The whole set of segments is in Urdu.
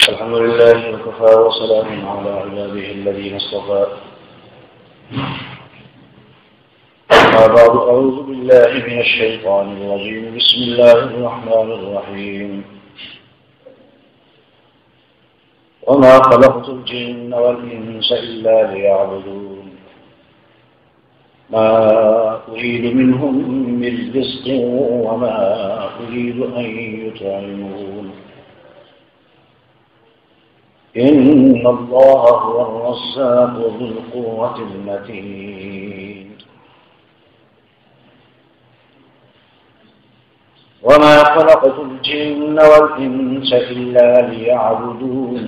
الحمد لله وكفى وسلام على عباده الذين اصطفى. أما بعد أعوذ بالله من الشيطان الرجيم. بسم الله الرحمن الرحيم. وما خلقت الجن والإنس إلا ليعبدون ما أريد منهم من رزق وما أريد أن يطعمون إن الله هو الرزاق ذو القوة المتين. وما خلقت الجن والإنس إلا ليعبدون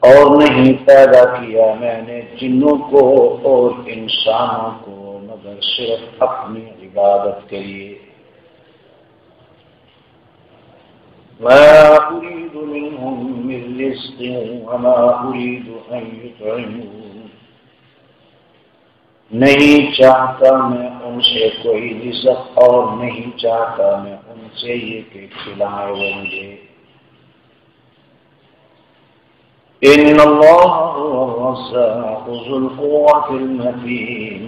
اور نہیں پیدا کیا میں نے جنوں کو اور انسانوں کو مگر صرف اپنی عبادت کے لیے. ما أريد منهم من رزق وما أريد أن يطعمون نہیں چاہتا میں ان سے کوئی رزق اور نہیں چاہتا میں ان سے یہ کہ کھلائے وہ مجھے. ان اللہ هو الرزاق ذو القوة المتين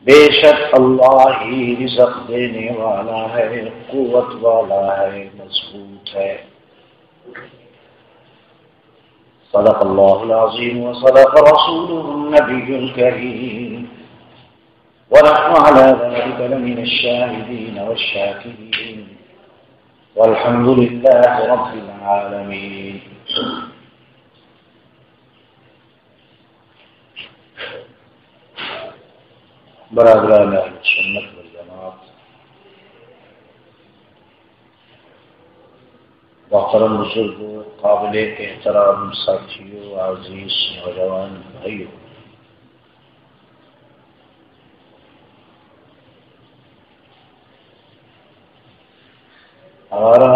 بے شک اللہ ہی رزق دینے والا ہے قوت والا ہے مضبوط ہے. صدق اللہ العظیم وصدق رسوله النبی الکریم ونحن على ذلك لمن الشاهدين والشاكرين والحمد لله رب العالمين. برادران اہل سنت والجماعت، محترم بزرگوں، قابل احترام ساتھیوں، عزیز نوجوان بھائیوں، ہمارا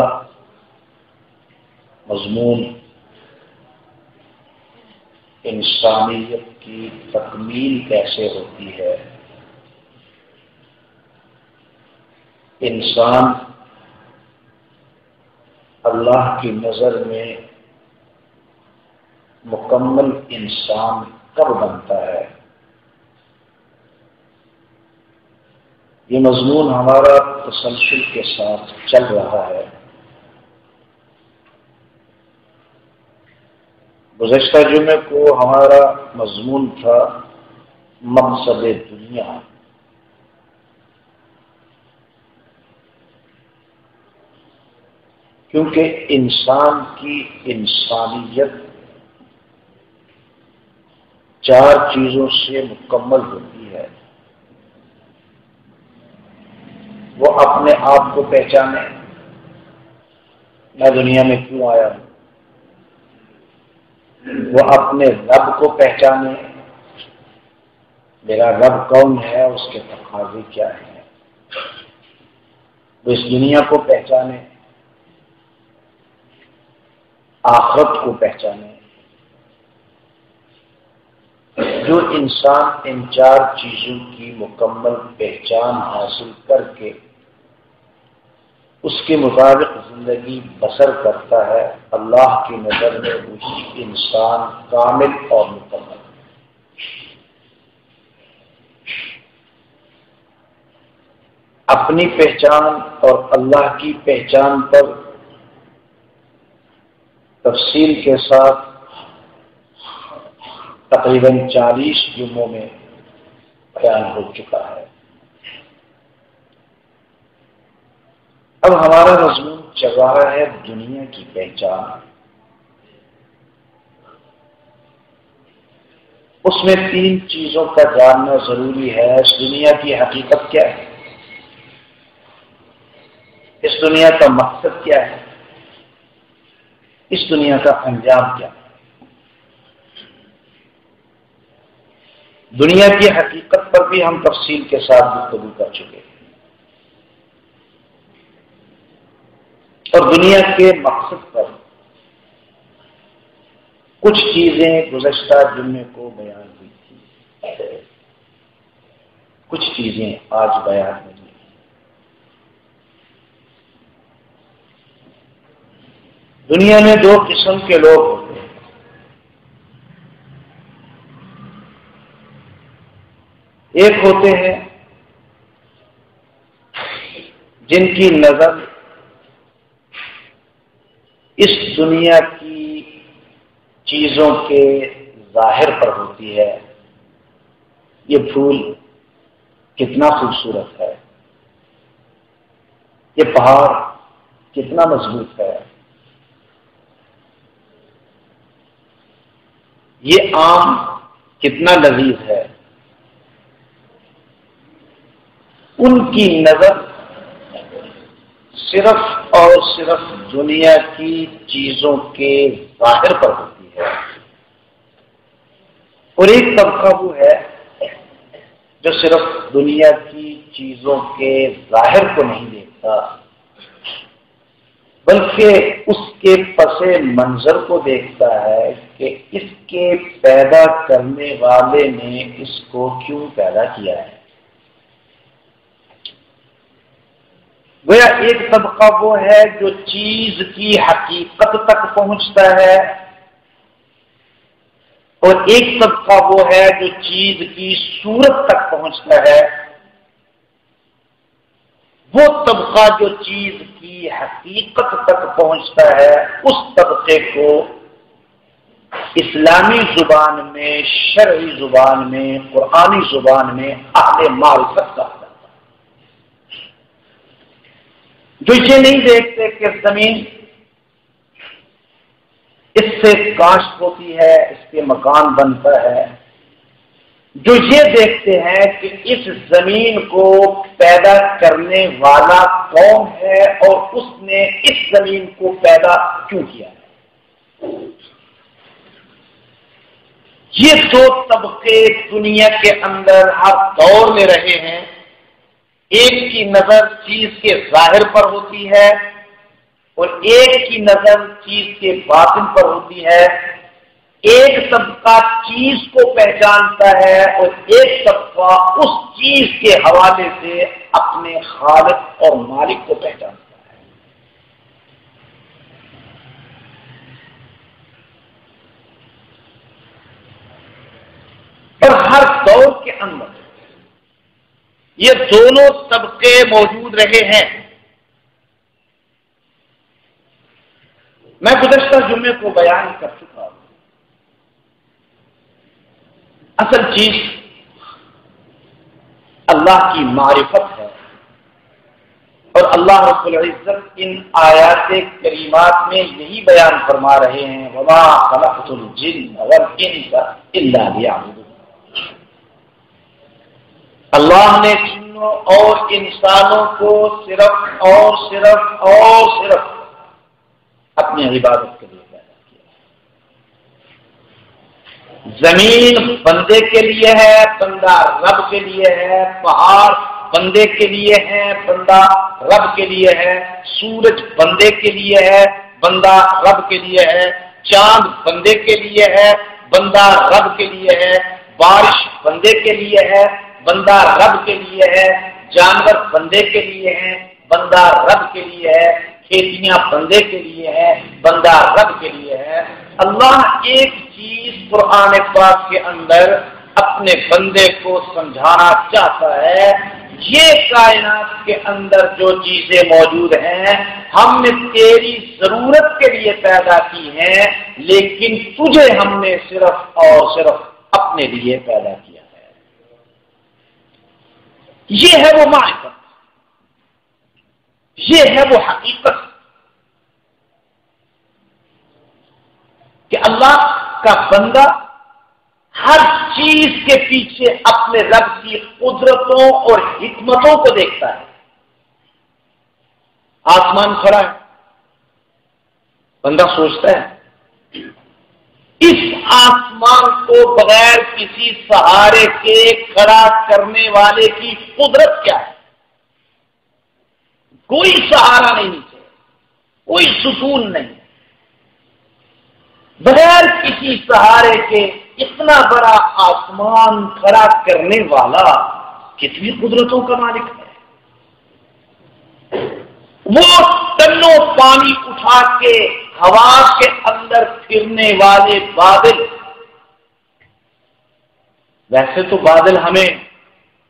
مضمون انسانیت کی تکمیل کیسے ہوتی ہے. انسان اللہ کی نظر میں مکمل انسان کب بنتا ہے. یہ مضمون ہمارا تسلسل کے ساتھ چل رہا ہے. گزشتہ جمعے کو ہمارا مضمون تھا مقصد دنیا. کیونکہ انسان کی انسانیت چار چیزوں سے مکمل ہوتی ہے. وہ اپنے آپ کو پہچانے، میں دنیا میں کیوں آیا ہوں. وہ اپنے رب کو پہچانے، میرا رب کون ہے، اس کے تقاضے کیا ہیں. وہ اس دنیا کو پہچانے، آخرت کو پہچانے. جو انسان ان چار چیزوں کی مکمل پہچان حاصل کر کے اس کے مطابق زندگی بسر کرتا ہے، اللہ کی نظر میں وہی انسان کامل اور مکمل. اپنی پہچان اور اللہ کی پہچان پر تفصیل کے ساتھ تقریباً 40 جمعوں میں بیان ہو چکا ہے. اب ہمارا مضمون چل رہا ہے دنیا کی پہچان. اس میں 3 چیزوں کا جاننا ضروری ہے. اس دنیا کی حقیقت کیا ہے، اس دنیا کا مقصد کیا ہے، اس دنیا کا انجام کیا ہے. دنیا کی حقیقت پر بھی ہم تفصیل کے ساتھ گفتگو کر چکے ہیں، اور دنیا کے مقصد پر کچھ چیزیں گزشتہ جمعے کو بیان ہوئی تھی، کچھ چیزیں آج بیان ہوئی. دنیا میں دو قسم کے لوگ ہوتے ہیں. ایک ہوتے ہیں جن کی نظر اس دنیا کی چیزوں کے ظاہر پر ہوتی ہے. یہ پھول کتنا خوبصورت ہے، یہ پہاڑ کتنا مضبوط ہے، یہ آم کتنا لذیذ ہے. ان کی نظر صرف اور صرف دنیا کی چیزوں کے ظاہر پر ہوتی ہے. اور ایک طبقہ وہ ہے جو صرف دنیا کی چیزوں کے ظاہر کو نہیں دیکھتا بلکہ اس کے پس منظر کو دیکھتا ہے کہ اس کے پیدا کرنے والے نے اس کو کیوں پیدا کیا ہے. گویا ایک طبقہ وہ ہے جو چیز کی حقیقت تک پہنچتا ہے اور ایک طبقہ وہ ہے جو چیز کی صورت تک پہنچتا ہے. وہ طبقہ جو چیز کی حقیقت تک پہنچتا ہے اس طبقے کو اسلامی زبان میں، شرعی زبان میں، قرآنی زبان میں اہل معرفت کہا جاتا ہے. جو یہ نہیں دیکھتے کہ زمین اس سے کاشت ہوتی ہے، اس کے مکان بنتا ہے، جو یہ دیکھتے ہیں کہ اس زمین کو پیدا کرنے والا کون ہے اور اس نے اس زمین کو پیدا کیوں کیا ہے. یہ دو طبقے دنیا کے اندر ہر دور میں رہے ہیں. ایک کی نظر چیز کے ظاہر پر ہوتی ہے اور ایک کی نظر چیز کے باطن پر ہوتی ہے. ایک طبقہ چیز کو پہچانتا ہے اور ایک طبقہ اس چیز کے حوالے سے اپنے خالق اور مالک کو پہچانتا ہے. اور ہر دور کے اندر یہ دونوں طبقے موجود رہے ہیں. میں گزشتہ جمعے کو بیان کر چکا ہوں. اصل چیز اللہ کی معرفت ہے اور اللہ رب العزت ان آیات کریمات میں یہی بیان فرما رہے ہیں وما خلقت الجن والانس الا ليعبدون. اللہ نے جنوں اور انسانوں کو صرف اور صرف اور صرف اپنی عبادت کے لیے پیدا کیا. زمین بندے کے لیے ہے، بندہ رب کے لیے ہے. پہاڑ بندے کے لیے ہے، بندہ رب کے لیے ہے. سورج بندے کے لیے ہے، بندہ رب کے لیے ہے. چاند بندے کے لیے ہے، بندہ رب کے لیے ہے. بارش بندے کے لیے ہے، بندہ رب کے لیے ہے. جانور بندے کے لیے ہیں، بندہ رب کے لیے ہے. کھیتیاں بندے کے لیے ہے، بندہ رب کے لیے ہے. اللہ ایک چیز قرآن پاک کے اندر اپنے بندے کو سمجھانا چاہتا ہے. یہ کائنات کے اندر جو چیزیں موجود ہیں ہم نے تیری ضرورت کے لیے پیدا کی ہیں، لیکن تجھے ہم نے صرف اور صرف اپنے لیے پیدا کیا ہے. یہ ہے وہ معرفت، یہ ہے وہ حقیقت کہ اللہ کا بندہ ہر چیز کے پیچھے اپنے رب کی قدرتوں اور حکمتوں کو دیکھتا ہے. آسمان کھڑا ہے، بندہ سوچتا ہے اس آسمان کو بغیر کسی سہارے کے کھڑا کرنے والے کی قدرت کیا ہے. کوئی سہارا نہیں نیچے، کوئی ستون نہیں، بغیر کسی سہارے کے اتنا بڑا آسمان کھڑا کرنے والا کتنی قدرتوں کا مالک ہے. وہ ٹنوں پانی اٹھا کے ہوا کے اندر پھرنے والے بادل، ویسے تو بادل ہمیں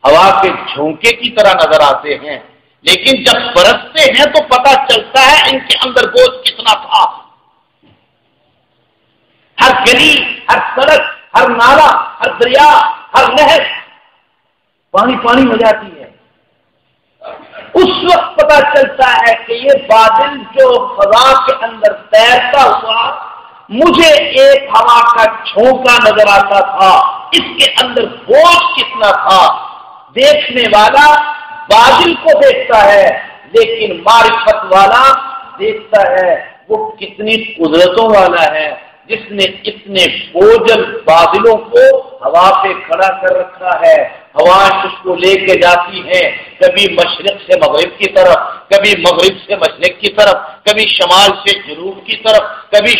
ہوا کے جھونکے کی طرح نظر آتے ہیں، لیکن جب برستے ہیں تو پتہ چلتا ہے ان کے اندر گوشت کتنا تھا۔ ہر گلی، ہر سڑک، ہر نالا، ہر دریا، ہر نہر پانی پانی ہو جاتی ہے۔ اس وقت پتہ چلتا ہے کہ یہ بادل جو فضا کے اندر تیرتا ہوا، مجھے ایک ہوا کا جھونکا نظر آتا تھا، اس کے اندر بوجھ کتنا تھا۔ دیکھنے والا بادل کو دیکھتا ہے، لیکن معرفت والا دیکھتا ہے وہ کتنی قدرتوں والا ہے جس نے اتنے بوجھل بادلوں کو ہوا پہ کھڑا کر رکھا ہے۔ ہوائیں اس کو لے کے جاتی ہیں، کبھی مشرق سے مغرب کی طرف، کبھی مغرب سے مشرق کی طرف، کبھی شمال سے جنوب کی طرف، کبھی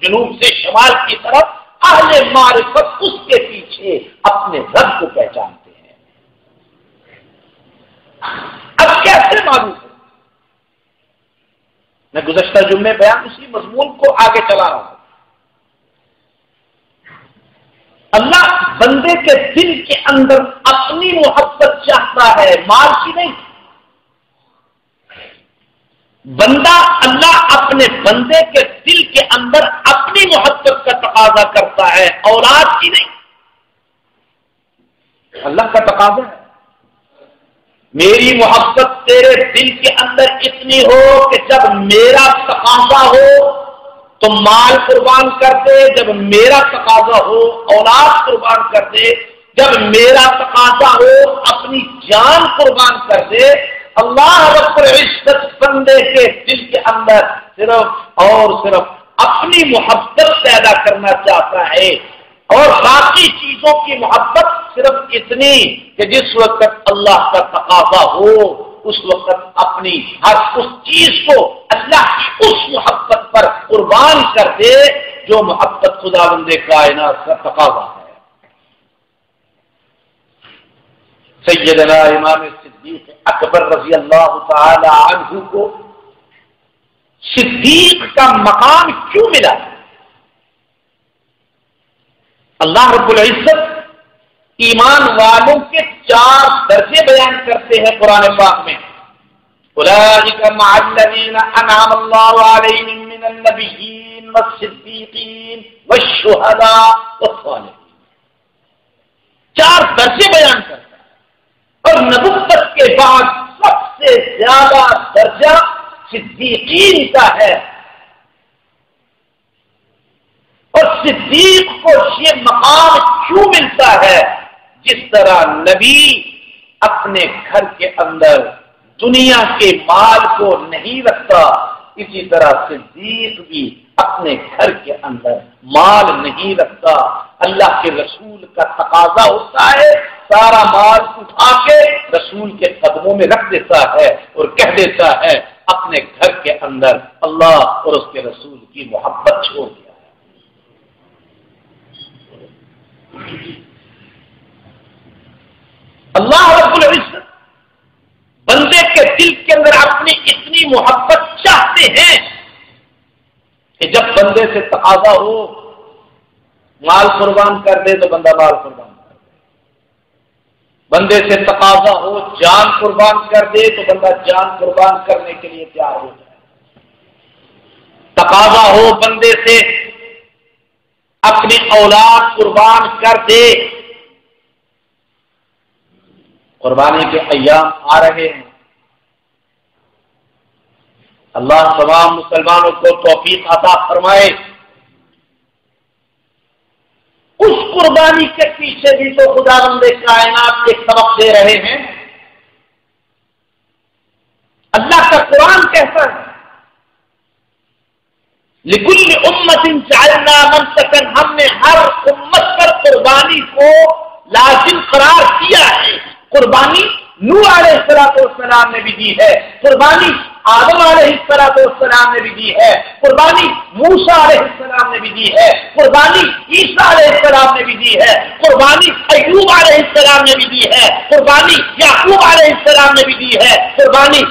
جنوب سے شمال کی طرف۔ اہل معرفت اس کے پیچھے اپنے رب کو پہچانتے ہیں۔ اب کیسے معلوم ہے؟ میں گزشتہ جمعے بیان اسی مضمون کو آگے چلا رہا ہوں۔ اللہ بندے کے دل کے اندر اپنی محبت چاہتا ہے، مال کی نہیں۔ بندہ اللہ اپنے بندے کے دل کے اندر اپنی محبت کا تقاضا کرتا ہے، اولاد کی نہیں۔ اللہ کا تقاضا ہے میری محبت تیرے دل کے اندر اتنی ہو کہ جب میرا تقاضا ہو تو مال قربان کر دے، جب میرا تقاضا ہو اولاد قربان کر دے، جب میرا تقاضا ہو اپنی جان قربان کر دے۔ اللہ رب العزت بندے کے دل کے اندر صرف اور صرف اپنی محبت پیدا کرنا چاہتا ہے، اور باقی چیزوں کی محبت صرف اتنی کہ جس وقت اللہ کا تقاضا ہو اس وقت اپنی ہر اس چیز کو اللہ کی اس محبت پر قربان کر دے جو محبت خداوند کائنات کا تقاضا ہے۔ سیدنا امام صدیق اکبر رضی اللہ تعالی عنہ کو صدیق کا مقام کیوں ملا؟ اللہ رب العزت ایمان والوں کے 4 درجے بیان کرتے ہیں قرآن پاک میں۔ اولئک مع الذین انعم اللہ علیہم من النبیین والصدیقین والشہداء والصالحین۔ 4 درجے بیان کرتا ہے، اور نبوت کے بعد سب سے زیادہ درجہ صدیقین کا ہے، اور صدیق کو یہ مقام کیوں ملتا ہے؟ جس طرح نبی اپنے گھر کے اندر دنیا کے مال کو نہیں رکھتا، اسی طرح صدیق بھی اپنے گھر کے اندر مال نہیں رکھتا۔ اللہ کے رسول کا تقاضا ہوتا ہے سارا مال اٹھا کے رسول کے قدموں میں رکھ دیتا ہے اور کہہ دیتا ہے اپنے گھر کے اندر اللہ اور اس کے رسول کی محبت چھوڑ دیا۔ اللہ رب العزت بندے کے دل کے اندر اپنی اتنی محبت چاہتے ہیں کہ جب بندے سے تقاضا ہو مال قربان کر دے تو بندہ مال قربان کر دے، بندے سے تقاضا ہو جان قربان کر دے تو بندہ جان قربان کرنے کے لیے تیار ہو جائے، تقاضا ہو بندے سے اپنی اولاد قربان کر دے۔ قربانی کے ایام آ رہے ہیں، اللہ تمام مسلمانوں کو توفیق عطا فرمائے۔ اس قربانی کے پیچھے بھی تو خداوند کائنات ایک سبق دے رہے ہیں۔ اللہ کا قرآن کہتا ہے لِكُلِّ أُمَّةٍ جَعَلْنَا مَنسَكًا، ہم نے ہر امت پر قربانی کو لازم قرار دیا ہے۔ قربانی نوح علیہ السلام نے بھی دی ہے، قربانی آدم علیہ السلام نے بھی دی ہے، قربانی موسیٰ علیہ السلام نے بھی دی ہے، قربانی عیسیٰ علیہ السلام نے بھی دی ہے، قربانی ایوب علیہ السلام نے بھی دی ہے، قربانی یعقوب علیہ السلام نے بھی دی ہے، قربانی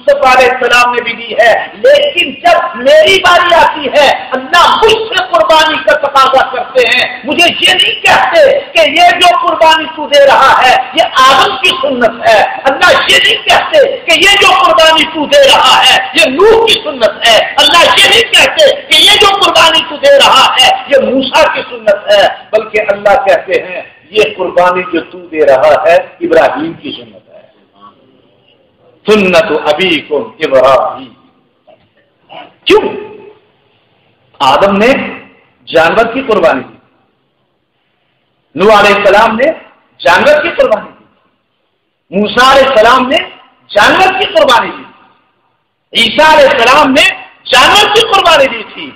یوسف علیہ السلام نے بھی دی ہے، لیکن جب میری باری آتی ہے اللہ مجھ سے قربانی کا تقاضا کرتے ہیں، مجھے یہ نہیں کہتے کہ یہ جو قربانی تو دے رہا ہے یہ آدم کی سنت ہے، اللہ یہ نہیں کہتے کہ یہ جو قربانی تو دے رہا ہے یہ نوح کی سنت ہے، اللہ یہ نہیں کہتے کہ یہ جو قربانی تو دے رہا ہے یہ موسیٰ کی سنت ہے، بلکہ اللہ کہتے ہیں یہ قربانی جو تو دے رہا ہے ابراہیم کی سنت ہے، سنت ابیکم ابراہیم۔ کیوں؟ آدم نے جانور کی قربانی دی، نوح علیہ السلام نے جانور کی قربانی دی، موسیٰ علیہ السلام نے جانور کی قربانی دی، عیسیٰ علیہ السلام نے جانور کی قربانی دی تھی،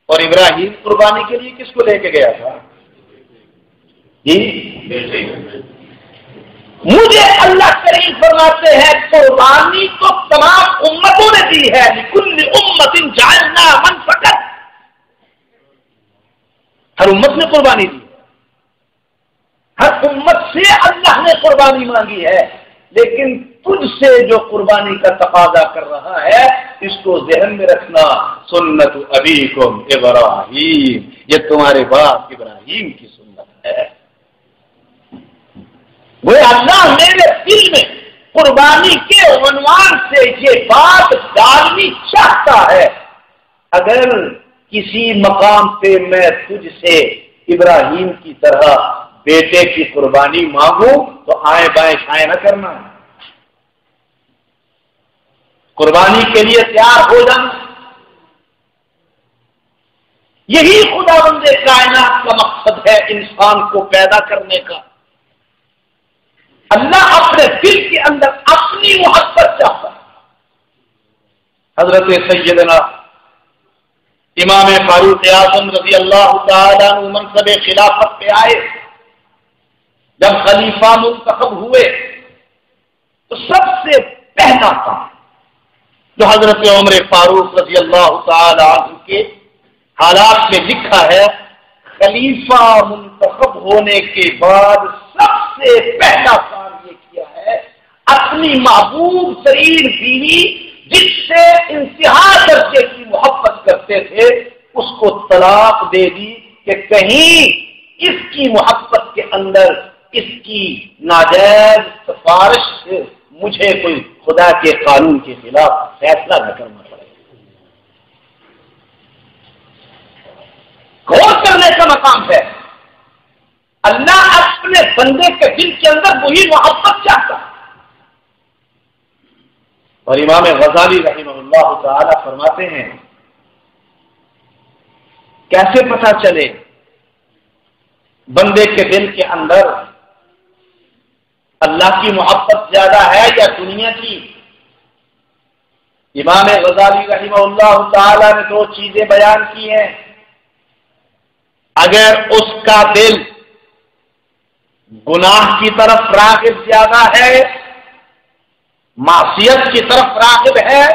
اور ابراہیم قربانی کے لیے کس کو لے کے گیا تھا؟ مجھے اللہ کریم فرماتے ہیں قربانی تو تمام امتوں نے دی ہے، لکل امت جعلنا منسکا، ہر امت نے قربانی دی، ہر امت سے اللہ نے قربانی مانگی ہے، لیکن تجھ سے جو قربانی کا تقاضا کر رہا ہے اس کو ذہن میں رکھنا، سنت ابیکم ابراہیم، یہ تمہارے باپ ابراہیم کی سنت ہے۔ وہ اللہ میرے دل میں قربانی کے عنوان سے یہ بات ڈالنی چاہتا ہے، اگر کسی مقام پہ میں تجھ سے ابراہیم کی طرح بیٹے کی قربانی مانگوں تو آئیں بائیں شائیں نہ کرنا، قربانی کے لیے تیار ہو جانا۔ یہی خداوند کائنات کا مقصد ہے انسان کو پیدا کرنے کا۔ اللہ اپنے دل کے اندر اپنی محبت چاہتا ہے۔ حضرت سیدنا امام فاروق اعظم رضی اللہ تعالیٰ عنہ منصب خلافت پہ آئے، جب خلیفہ منتخب ہوئے تو سب سے پہلا کام جو حضرت عمر فاروق رضی اللہ تعالیٰ عنہ کے حالات میں لکھا ہے، خلیفہ منتخب ہونے کے بعد سب سے پہلا کام یہ کیا ہے، اپنی محبوب ترین بیوی جس سے انتہا درجے کی محبت کرتے تھے اس کو طلاق دے دی کہ کہیں اس کی محبت کے اندر اس کی ناجائز سفارش سے مجھے کوئی خدا کے قانون کے خلاف فیصلہ نہ کرنا پڑے۔ غور کرنے کا مقام ہے، اللہ اپنے بندے کے دل کے اندر وہی محبت چاہتا ہے۔ اور امام غزالی رحمہ اللہ تعالی فرماتے ہیں کیسے پتہ چلے بندے کے دل کے اندر اللہ کی محبت زیادہ ہے یا دنیا کی؟ امام غزالی رحمہ اللہ تعالی نے دو چیزیں بیان کی ہیں، اگر اس کا دل گناہ کی طرف راغب زیادہ ہے، معصیت کی طرف راغب ہے،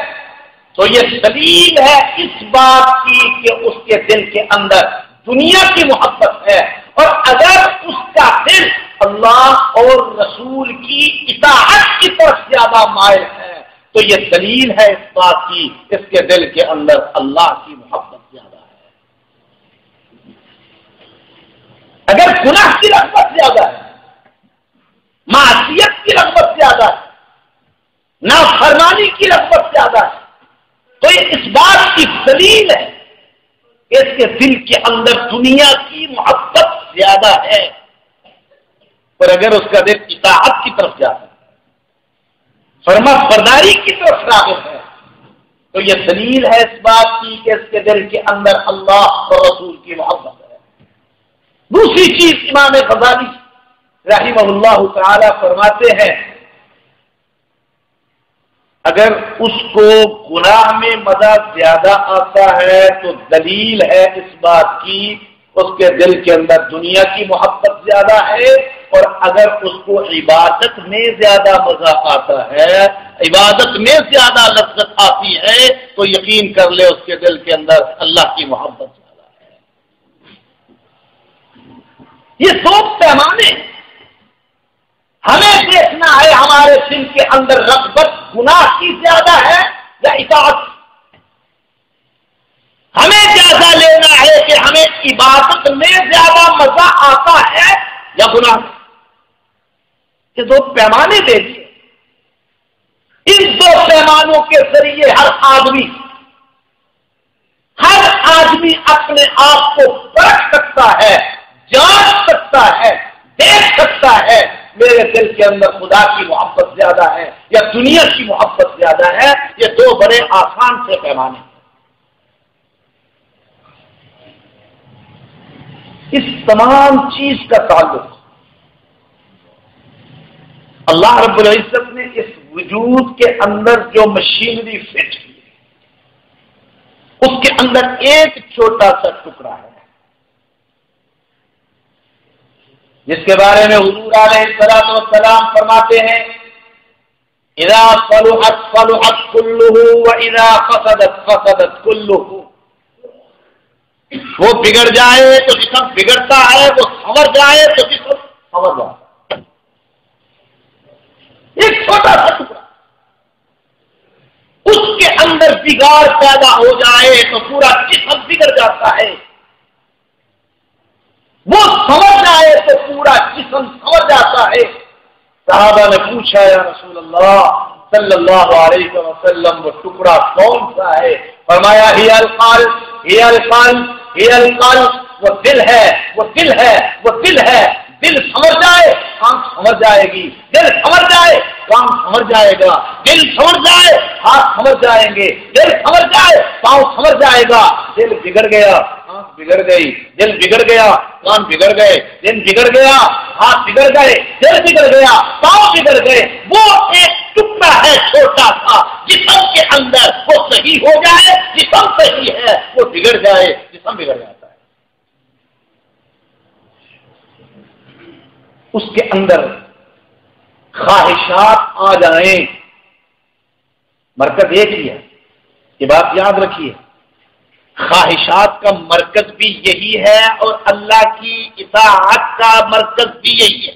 تو یہ دلیل ہے اس بات کی کہ اس کے دل کے اندر دنیا کی محبت ہے، اور اگر اس کا دل اللہ اور رسول کی اطاعت کی طرف زیادہ مائل ہے تو یہ دلیل ہے اس بات کی اس کے دل کے اندر اللہ کی محبت زیادہ ہے۔ اگر گناہ کی رغبت زیادہ ہے، معصیت کی رغبت زیادہ ہے، نافرمانی کی رغبت زیادہ ہے، تو یہ اس بات کی دلیل ہے کہ اس کے دل کے اندر دنیا کی محبت زیادہ ہے، اور اگر اس کا دل اطاعت کی طرف جاتا ہے، فرما برداری کی طرف راغب ہے، تو یہ دلیل ہے اس بات کی کہ اس کے دل کے اندر اللہ اور رسول کی محبت ہے۔ دوسری چیز امام غزالی رحمہ اللہ تعالی فرماتے ہیں اگر اس کو گناہ میں مزہ زیادہ آتا ہے تو دلیل ہے اس بات کی اس کے دل کے اندر دنیا کی محبت زیادہ ہے، اور اگر اس کو عبادت میں زیادہ مزہ آتا ہے، عبادت میں زیادہ لذت آتی ہے، تو یقین کر لے اس کے دل کے اندر اللہ کی محبت زیادہ ہے۔ یہ دو پیمانے، ہمیں دیکھنا ہے ہمارے دل کے اندر رغبت گناہ کی زیادہ ہے یا اطاعت. ہمیں جائزہ لینا ہے کہ ہمیں عبادت میں زیادہ مزہ آتا ہے یا گناہ میں. یہ دو پیمانے دے دیے. ان دو پیمانوں کے ذریعے ہر آدمی اپنے آپ کو پرکھ سکتا ہے، جانچ سکتا ہے، دیکھ سکتا ہے میرے دل کے اندر خدا کی محبت زیادہ ہے یا دنیا کی محبت زیادہ ہے. یہ دو بڑے آسان سے پیمانے ہیں. اس تمام چیز کا تعلق اللہ رب العزت نے اس وجود کے اندر جو مشینری فٹ کی ہے اس کے اندر ایک چھوٹا سا ٹکڑا ہے جس کے بارے میں حضور علیہ الصلوۃ والسلام فرماتے ہیں اذا صلحت صلحت كله واذا فسدت فسدت كله. وہ بگڑ جائے تو جسم بگڑتا ہے، وہ سنور جائے تو جسم سنور جاتا ہے. ایک چھوٹا سا ٹکڑا اس کے اندر بگاڑ پیدا ہو جائے تو پورا جسم بگڑ جاتا ہے. وہ سنور جائے تو پورا جسم سنور جاتا ہے. صحابہ نے پوچھا یا رسول اللہ صلی اللہ علیہ وسلم وہ ٹکڑا کون سا ہے؟ فرمایا ہی القلب، ہی القلب، ہی القلب. وہ دل ہے، وہ دل ہے، وہ دل ہے. دل سمجھ جائے آنکھ سمجھ جائے گی، دل سمجھ جائے کام سمجھ جائے گا، دل سمجھ جائے ہاتھ سمجھ جائیں گے، دل سمجھ جائے پاؤں سمجھ جائے گا. دل بگڑ گیا آنکھ بگڑ گئی، دل بگڑ گیا کان بگڑ گئے، دل بگڑ گیا ہاتھ بگڑ گئے، دل بگڑ گیا پاؤں بگڑ گئے. وہ ایک ٹکڑا ہے چھوٹا سا جسم کے اندر، وہ صحیح ہو جائے جسم صحیح ہے، وہ بگڑ جائے جسم بگڑ جاتا ہے. اس کے اندر خواہشات آ جائیں. مرکز ایک ہی ہے، یہ بات یاد رکھیے. خواہشات کا مرکز بھی یہی ہے اور اللہ کی اطاعت کا مرکز بھی یہی ہے.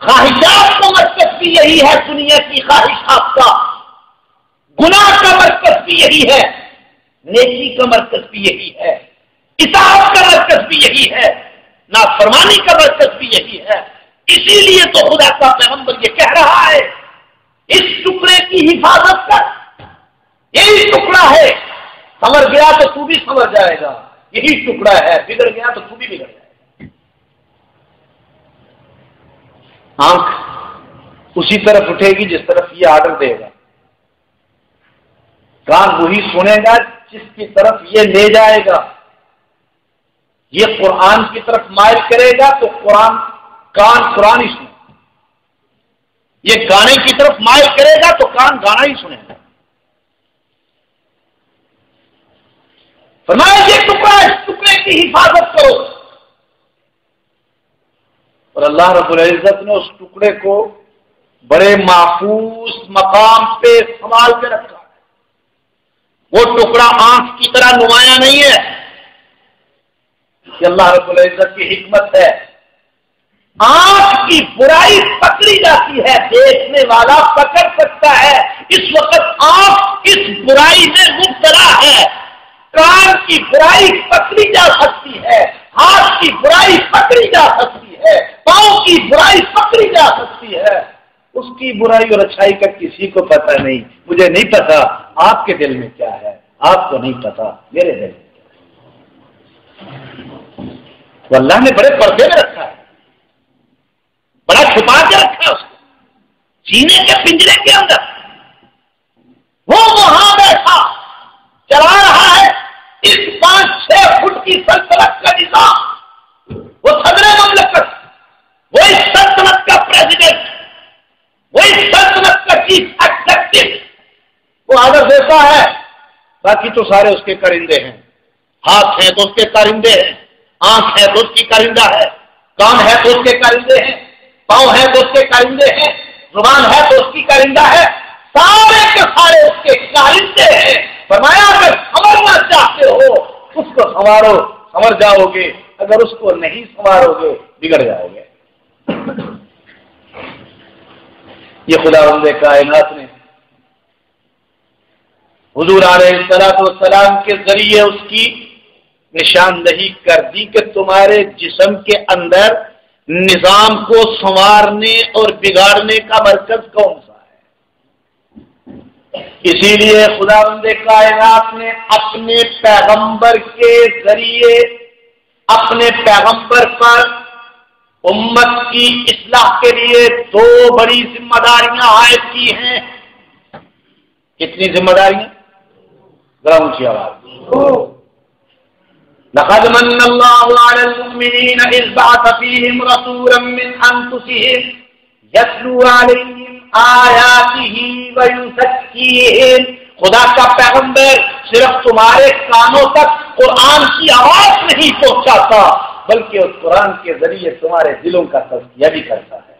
خواہشات کا مرکز بھی یہی ہے، دنیا کی خواہشات کا. گناہ کا مرکز بھی یہی ہے، نیکی کا مرکز بھی یہی ہے، اطاعت کا مرکز بھی یہی ہے، نافرمانی کا مرکز بھی یہی ہے. اسی لیے تو خدا کا پیغمبر یہ کہہ رہا ہے اس ٹکڑے کی حفاظت کر. یہی ٹکڑا ہے، سنور گیا تو تو بھی سنور جائے گا. یہی ٹکڑا ہے، بگڑ گیا تو تو بھی بگڑ جائے گا. آنکھ اسی طرف اٹھے گی جس طرف یہ آرڈر دے گا. کان وہی سنے گا جس کی طرف یہ لے جائے گا. یہ قرآن کی طرف مائل کرے گا تو کان قرآن ہی سنے گا. یہ گانے کی طرف مائل کرے گا تو کان گانا ہی سنے گا. فرمایا یہ ٹکڑا، اس ٹکڑے کی حفاظت کرو. اور اللہ رب العزت نے اس ٹکڑے کو بڑے محفوظ مقام پہ سنبھال کے رکھا. وہ ٹکڑا آنکھ کی طرح نمایاں نہیں ہے. یہ اللہ رب العزت کی حکمت ہے. آنکھ کی برائی پکڑی جاتی ہے، دیکھنے والا پکڑ سکتا ہے. اس وقت آنکھ اس برائی میں مبتلا ہے. کان کی برائی پکڑی جا سکتی ہے، ہاتھ کی برائی پکڑی جا سکتی ہے، پاؤں کی برائی پکڑی جا سکتی ہے. اس کی برائی اور اچھائی کا کسی کو پتہ نہیں. مجھے نہیں پتا آپ کے دل میں کیا ہے، آپ کو نہیں پتا میرے دل میں. تو اللہ نے بڑے پردے میں رکھا ہے، بڑا چھپا کے رکھا ہے اس کو سینے کے پنجرے کے اندر. وہ وہاں بیٹھا چلا رہا ہے اس 5-6 فٹ کی سلطنت کا نظام. وہ صدر مملکت، وہ اس سلطنت کا پریزیڈنٹ، وہ اس سلطنت کا چیف ایگزیکٹو، وہ آرڈر دیتا ہے. باقی تو سارے اس کے کرندے ہیں. ہاتھ ہیں تو اس کے کرندے ہیں، آنکھ ہے تو اس کی کرندہ ہے، کان ہے تو اس کے کرندے ہیں، پاؤں ہے تو اس کے کرندے ہیں، زبان ہے تو اس کی کرندہ ہے. سارے کے سارے اس کے کرندے ہیں. فرمایا اگر سنورنا چاہتے ہو اس کو سنوارو، سنور جاؤ گے. اگر اس کو نہیں سنوارو گے بگڑ جاؤ گے۔ یہ خداوند کائنات نے حضور علیہ الصلوۃ والسلام کے ذریعے اس کی نشاندہی کر دی کہ تمہارے جسم کے اندر نظام کو سنوارنے اور بگاڑنے کا مرکز کون سا ہے۔ اسی لیے خداوند کائنات نے اپنے پیغمبر کے ذریعے اپنے پیغمبر پر امت کی اصلاح کے لیے دو بڑی ذمہ داریاں عائد کی ہیں۔ کتنی ذمہ داریاں؟ ذرا اونچی آواز۔ لقد من الله على المؤمنين إذ بعث فيهم رسولا من أنفسهم يتلو عليهم آياته ويزكيهم۔ خدا کا پیغمبر صرف تمہارے کانوں تک قرآن کی آواز نہیں پہنچاتا بلکہ اس قرآن کے ذریعے تمہارے دلوں کا تزکیہ بھی کرتا ہے۔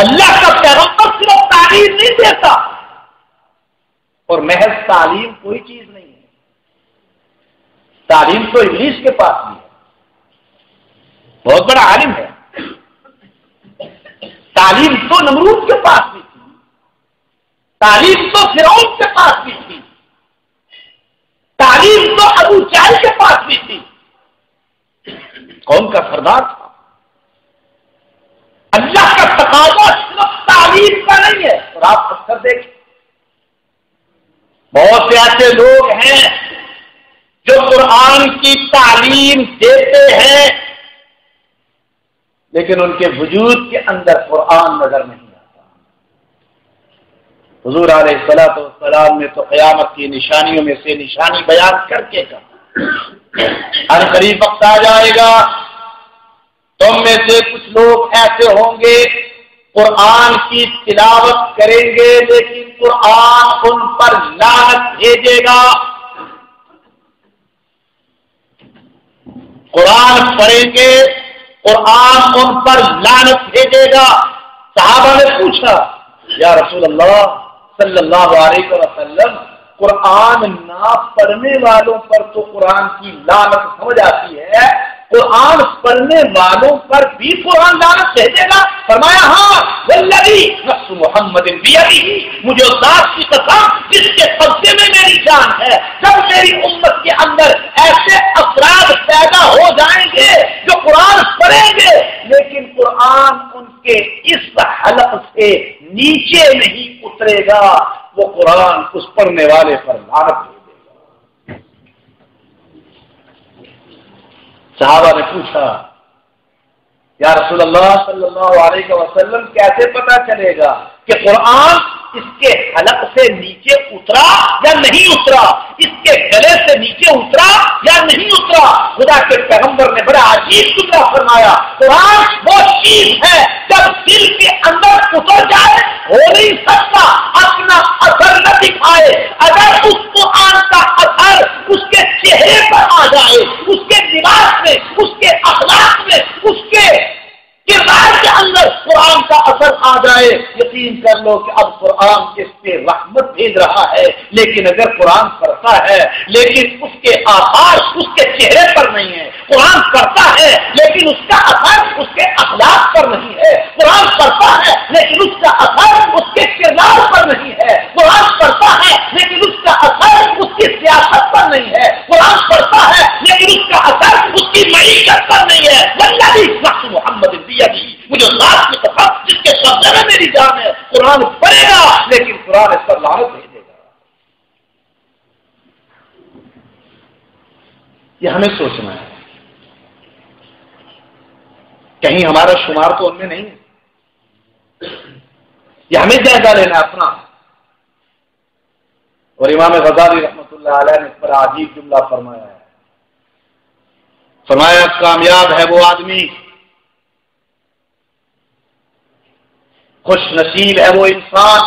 اللہ کا پیغمبر صرف تعلیم نہیں دیتا، اور محض تعلیم کوئی چیز نہیں ہے۔ تعلیم تو ابلیس کے پاس بھی ہے، بہت بڑا عالم ہے۔ تعلیم تو نمرود کے پاس بھی تھی، تعلیم تو فرعون کے پاس بھی تھی، تعلیم تو ابو جہل کے پاس بھی تھی۔ قوم کا سردار تھا۔ اللہ کا تقاضا صرف تعلیم کا نہیں ہے۔ اور آپ اکثر دیکھیں بہت سے ایسے لوگ ہیں جو قرآن کی تعلیم دیتے ہیں لیکن ان کے وجود کے اندر قرآن نظر نہیں آتا۔ حضور علیہ الصلوۃ والسلام نے تو قیامت کی نشانیوں میں سے نشانی بیان کر کے کہا ہر قریب وقت آ جائے گا، تم میں سے کچھ لوگ ایسے ہوں گے قرآن کی تلاوت کریں گے لیکن قرآن ان پر لعنت بھیجے گا۔ قرآن پڑھیں گے، قرآن ان پر لعنت بھیجے گا۔ صحابہ نے پوچھا یا رسول اللہ صلی اللہ علیہ وسلم، قرآن نہ پڑھنے والوں پر تو قرآن کی لعنت ہو جاتی ہے، قرآن پڑھنے والوں پر بھی قرآن لعنت بھیجے گا؟ فرمایا ہاں، والذی نفس محمد بیدہ، مجھے ذات کی قسم جس کے قبضے میں میری جان ہے، جب میری امت کے اندر ایسے افراد پیدا ہو جائیں گے جو قرآن پڑھیں گے لیکن قرآن ان کے اس حلق سے نیچے نہیں اترے گا، وہ قرآن اس پڑھنے والے پر لعنت بھیجے گا۔ صحابہ نے پوچھا یا رسول اللہ صلی اللہ علیہ وسلم کیسے پتا چلے گا کہ قرآن اس کے حلق سے نیچے اترا یا نہیں اترا، اس کے گلے سے نیچے اترا یا نہیں اترا؟ خدا کے پیغمبر نے بڑا عجیب جملہ فرمایا، قرآن وہ چیز ہے جب دل کے اندر اتر جائے ہو نہیں سکتا اپنا اثر نہ دکھائے۔ اگر اس قرآن کا اثر اس کے چہرے پر آ جائے، اس کے لباس میں، اس کے اخلاق میں، اس کے کردار کے اندر قرآن کا اثر آ جائے، یقین کر لو کہ اب قرآن اس پہ رحمت بھیج رہا ہے۔ لیکن اگر قرآن پڑھتا ہے لیکن اس کے آثار اس کے چہرے پر نہیں ہے، قرآن پڑھتا ہے لیکن اس کا اثر اس کے اخلاق پر نہیں ہے، قرآن پڑھتا ہے لیکن اس کا اثر اس کے کردار پر نہیں ہے، قرآن پڑھتا ہے لیکن اس کا اثر اس کی سیاست پر نہیں ہے، قرآن پڑھتا ہے لیکن اس کا اثر اس کی معیشت پر نہیں ہے، والذی نفس محمد بیدہ، مجھے ذات کی قسم جس کے قبضے میں میری جان ہے، قرآن پڑھے گا لیکن قرآن اس پر لعنت بھیجے گا۔ یہ ہمیں سوچنا ہے، کہیں ہمارا شمار تو ان میں نہیں ہے، یہ ہمیں جائزہ لینا اپنا۔ اور امام غزالی رحمۃ اللہ علیہ نے اس پر عجیب جملہ فرمایا ہے، فرمایا کامیاب ہے وہ آدمی، خوش نصیب ہے وہ انسان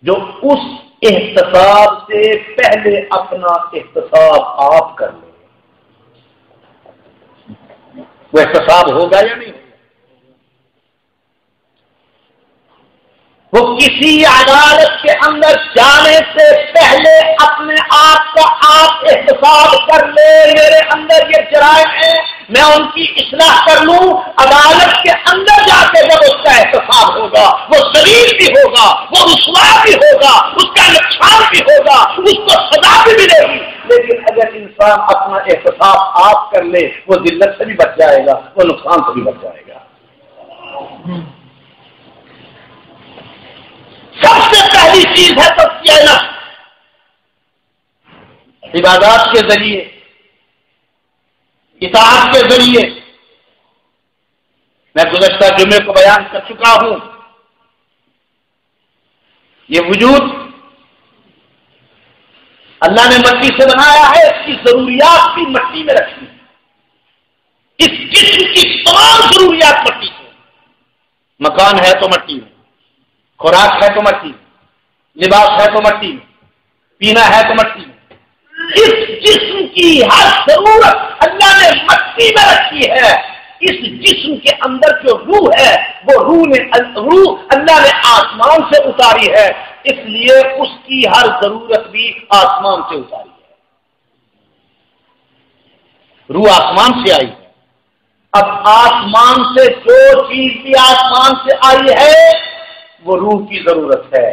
جو اس احتساب سے پہلے اپنا احتساب آپ کر لے۔ وہ احتساب ہوگا یا نہیں ہوگا؟ وہ کسی عدالت کے اندر جانے سے پہلے اپنے آپ کا آپ احتساب کر لے، میرے اندر یہ جرائم ہے، میں ان کی اصلاح کر لوں۔ عدالت کے اندر جا کے جب اس کا احتساب ہوگا، وہ ذلیل بھی ہوگا، وہ رسوا بھی ہوگا، اس کا نقصان بھی ہوگا، اس کو سزا بھی ملے گی۔ لیکن اگر انسان اپنا احتساب آپ کر لے، وہ ذلت سے بھی بچ جائے گا، وہ نقصان سے بھی بچ جائے گا۔ سب سے پہلی چیز ہے تزکیہ نفس، عبادات کے ذریعے، اطاعت کے ذریعے۔ میں گزشتہ جمعے کو بیان کر چکا ہوں، یہ وجود اللہ نے مٹی سے بنایا ہے، اس کی ضروریات بھی مٹی میں رکھی ہے، اس جسم کی تمام ضروریات مٹی سے، مکان ہے تو مٹی میں، خوراک ہے تو مٹی میں، لباس ہے تو مٹی میں، پینا ہے تو مٹی میں، اس جسم کی ہر ضرورت اللہ نے مٹی میں رکھی ہے۔ اس جسم کے اندر جو روح ہے، وہ روح اللہ نے آسمان سے اتاری ہے، اس لیے اس کی ہر ضرورت بھی آسمان سے اتاری ہے۔ روح آسمان سے آئی ہے، اب آسمان سے جو چیز بھی آسمان سے آئی ہے وہ روح کی ضرورت ہے۔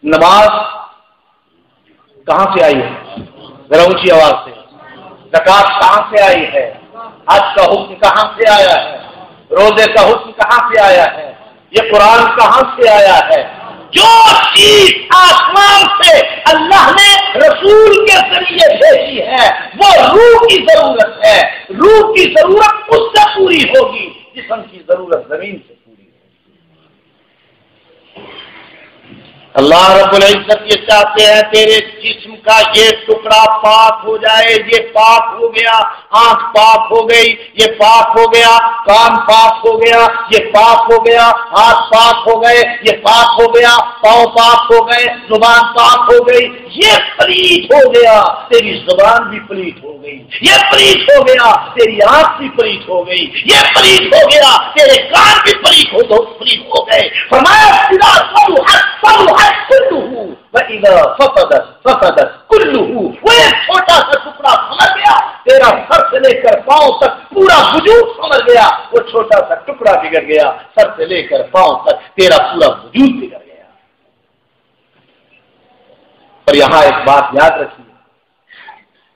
نماز کہاں سے آئی ہے؟ ذرا اونچی آواز سے۔ زکات کہاں سے آئی ہے؟ حج کا حکم کہاں سے آیا ہے؟ روزے کا حکم کہاں سے آیا ہے؟ یہ قرآن کہاں سے آیا ہے؟ جو چیز آسمان سے اللہ نے رسول کے ذریعے بھیجی ہے وہ روح کی ضرورت ہے۔ روح کی ضرورت اس سے پوری ہوگی، جسم کی ضرورت زمین سے پوری ہوگی۔ اللہ رب العزت یہ چاہتے ہیں تیرے جسم کا یہ ٹکڑا پاک ہو جائے، یہ پاک ہو گیا، آنکھ پاک ہو گئی، یہ پاک ہو گیا، کان پاک ہو گیا، یہ پاک ہو گیا، ہاتھ پاک ہو گئے، یہ پاک ہو گیا، پاؤں پاک ہو گئے، زبان پاک ہو گئی، یہ پلیت ہو گیا، تیری زبان بھی پلیت ہو گئی، یہ پلیت ہو گیا، تیری آنکھ بھی پلیت ہو گئی، یہ پلیت ہو گیا، تیرے کان بھی پلیت ہو گئے۔ فرمایا وہ ایک چھوٹا سا ٹکڑا سمجھ گیا، تیرا سر سے لے کر پاؤں تک پورا وجود سمجھ گیا، وہ چھوٹا سا ٹکڑا بگڑ گیا، سر سے لے کر پاؤں تک تیرا پورا وجود بگڑ گیا۔ اور یہاں ایک بات یاد رکھیے،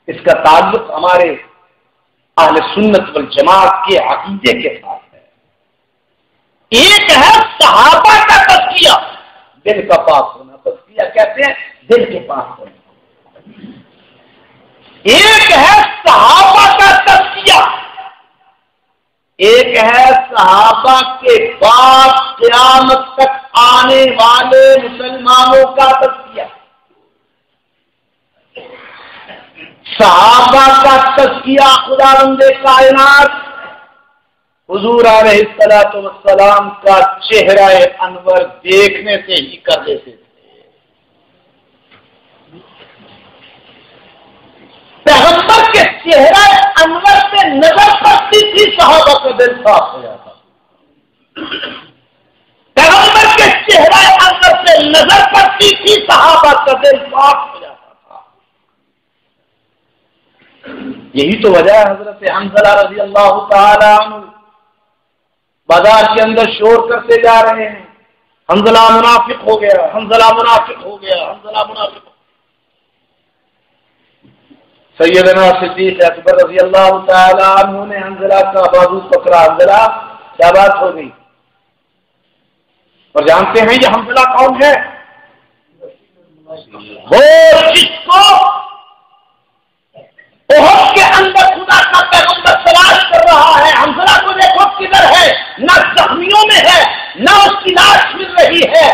اس کا تعلق ہمارے اہل سنت والجماعت کے عقیدے کے ساتھ ہے۔ ایک ہے صحابہ کا تزکیہ، دل کا پاک ہونا، تزکیہ کہتے ہیں دل کے پاک ہونا۔ ایک ہے صحابہ کا تزکیہ، ایک ہے صحابہ کے بعد قیامت تک آنے والے مسلمانوں کا تزکیہ۔ صحابہ کا تزکیہ خداوند کائنات حضور علیہ الصلوۃ والسلام کا چہرہ انور دیکھنے سے ہی کر لیتے تھے۔ پیغمبر کے چہرہ انور سے نظر پڑتی تھی، صحابہ کا دل صاف ہو جاتا۔ پیغمبر کے چہرہ انور سے نظر پڑتی تھی، صحابہ کا دل صاف ہو جاتا تھا۔ یہی تو وجہ ہے حضرت حنظلہ رضی اللہ تعالی عنہ بازار کے اندر شور کرتے جا رہے ہیں، حنظلہ منافق ہو گیا، حنظلہ منافق ہو گیا، حنظلہ منافق ہو گیا۔ سیدنا صدیق اکبر رضی اللہ تعالی عنہ نے حنظلہ کا بازو پکڑا، حنظلہ کیا بات ہو گئی؟ اور جانتے ہیں یہ حنظلہ کون ہے؟ وہ جس کو احد کے اندر خدا کا پیغمبر تلاش کر رہا ہے۔ حنظلہ کو دیکھو کدھر ہے، نہ زخمیوں میں ہے، نہ اس کی لاش مل رہی ہے،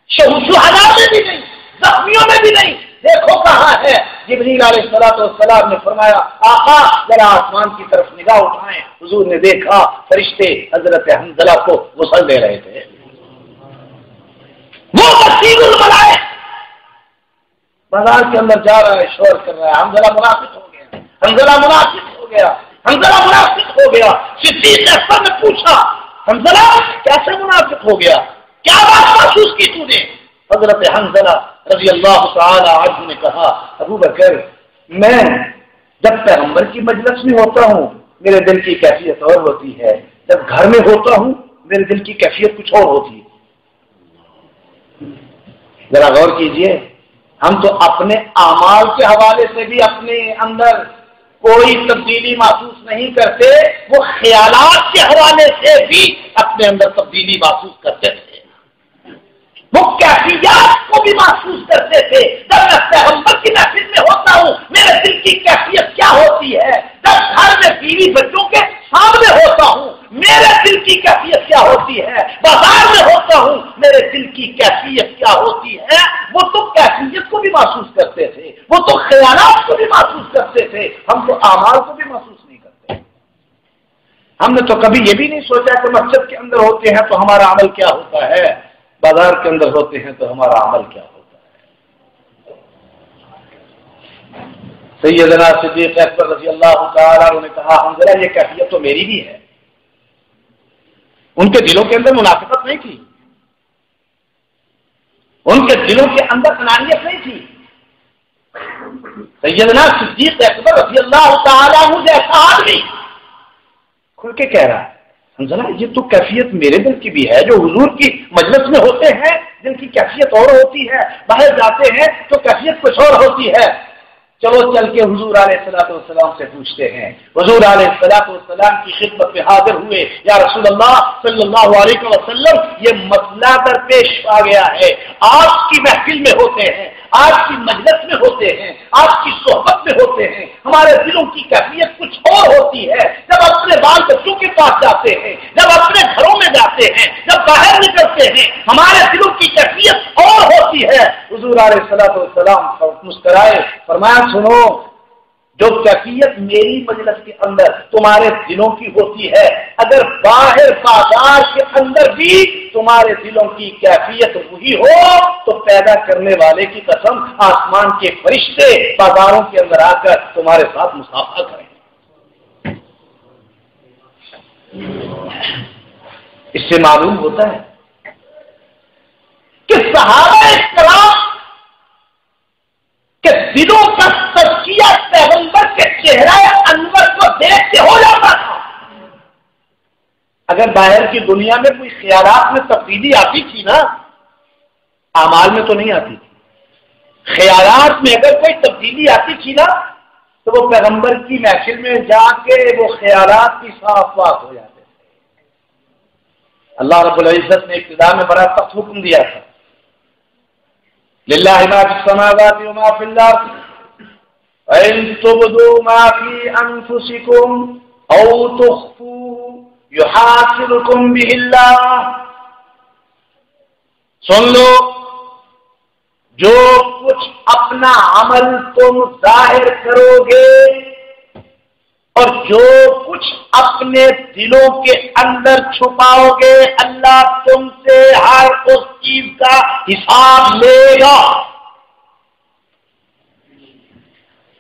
شہداء میں بھی نہیں، زخمیوں میں بھی نہیں، دیکھو کہاں ہے۔ جبریل علیہ السلام نے فرمایا آقا ذرا آسمان کی طرف نگاہ اٹھائیں۔ حضور نے دیکھا فرشتے حضرت حنظلہ کو غسل دے رہے تھے۔ وہ وسیل الملائک بازار کے اندر جا رہا ہے، شور کر رہا ہے، حنظلہ منافق ہو گیا، حنظلہ منافق ہو گیا، حنظلہ منافق ہو گیا۔ صدیق اکبر نے پوچھا حنظلہ کیسے منافق ہو گیا؟ کیا بات محسوس کی تو نے؟ حضرت حنظلہ رضی اللہ تعالی عنہ نے کہا ابو بکر میں جب پیغمبر کی مجلس میں ہوتا ہوں میرے دل کی کیفیت اور ہوتی ہے، جب گھر میں ہوتا ہوں میرے دل کی کیفیت کچھ اور ہوتی ہے۔ ذرا غور کیجئے، ہم تو اپنے اعمال کے حوالے سے بھی اپنے اندر کوئی تبدیلی محسوس نہیں کرتے، وہ خیالات کے حوالے سے بھی اپنے اندر تبدیلی محسوس کرتے تھے، وہ کیفیات کو بھی محسوس کرتے تھے۔ جب میں پیغمبر کی محفل میں ہوتا ہوں میرے دل کی کیفیت کیا ہوتی ہے، جب گھر میں بیوی بچوں کے سامنے ہوتا ہوں میرے دل کی کیفیت کیا ہوتی ہے، بازار میں ہوتا ہوں میرے دل کی کیفیت کیا ہوتی ہے، وہ تو کیفیت کو بھی محسوس کرتے تھے، وہ تو خیالات کو بھی محسوس کرتے تھے، ہم تو اعمال کو بھی محسوس نہیں کرتے۔ ہم نے تو کبھی یہ بھی نہیں سوچا کہ مسجد کے اندر ہوتے ہیں تو ہمارا عمل کیا ہوتا ہے، بازار کے اندر ہوتے ہیں تو ہمارا عمل کیا ہوتا ہے۔ سیدنا صدیق اکبر رضی اللہ تعالیٰ عنہ نے کہا حنظلہ یہ کیفیت تو میری بھی ہے۔ ان کے دلوں کے اندر منافقت نہیں تھی، ان کے دلوں کے اندر انانیت نہیں تھی۔ سیدنا صدیق اکبر رضی اللہ تعالیٰ عنہ جیسا آدمی کھل کے کہہ رہا ہے حنظلہ یہ تو کیفیت میرے دل کی بھی ہے، جو حضور کی مجلس میں ہوتے ہیں دل کی کیفیت اور ہوتی ہے، باہر جاتے ہیں تو کیفیت کچھ اور ہوتی ہے۔ چلو چل کے حضور علیہ السلام سے پوچھتے ہیں۔ حضور علیہ السلام کی خدمت میں حاضر ہوئے، یا رسول اللہ صلی اللہ علیہ وسلم یہ مسئلہ درپیش آ گیا ہے، آپ کی محفل میں ہوتے ہیں، آپ کی مجلس میں ہوتے ہیں، آپ کی صحبت میں ہوتے ہیں، ہمارے دلوں کی کیفیت کچھ اور ہوتی ہے، جب اپنے بال بچوں کے پاس جاتے ہیں، جب اپنے گھروں میں جاتے ہیں، جب باہر نکلتے ہیں ہمارے دلوں کی کیفیت اور ہوتی ہے۔ حضور علیہ السلام مسکرائے، فرمایا سنو، جو کیفیت میری مجلس کے اندر تمہارے دلوں کی ہوتی ہے، اگر باہر بازار کے اندر بھی تمہارے دلوں کی کیفیت وہی ہو تو پیدا کرنے والے کی قسم آسمان کے فرشتے بازاروں کے اندر آ کر تمہارے ساتھ مصافحہ کریں۔ اس سے معلوم ہوتا ہے کہ صحابہ کرام کہ دلوں کا تزکیہ پیغمبر کے چہرہ انور کو دیکھ کے ہو جاتا تھا۔ اگر باہر کی دنیا میں کوئی خیالات میں تبدیلی آتی تھی نا، اعمال میں تو نہیں آتی تھی، خیالات میں اگر کوئی تبدیلی آتی تھی نا تو وہ پیغمبر کی محفل میں جا کے وہ خیالات کی صاف بات ہو جاتے تھے۔ اللہ رب العزت نے ابتدا میں بڑا سخت حکم دیا تھا، للہ ما فی السماوات وما فی الارض وان تبدوا ما فی انفسکم او تخفوه یحاسبکم بہ اللہ۔ سن لو، جو کچھ اپنا عمل تم ظاہر کرو گے اور جو کچھ اپنے دلوں کے اندر چھپاؤ گے اللہ تم سے ہر اس چیز کا حساب لے گا۔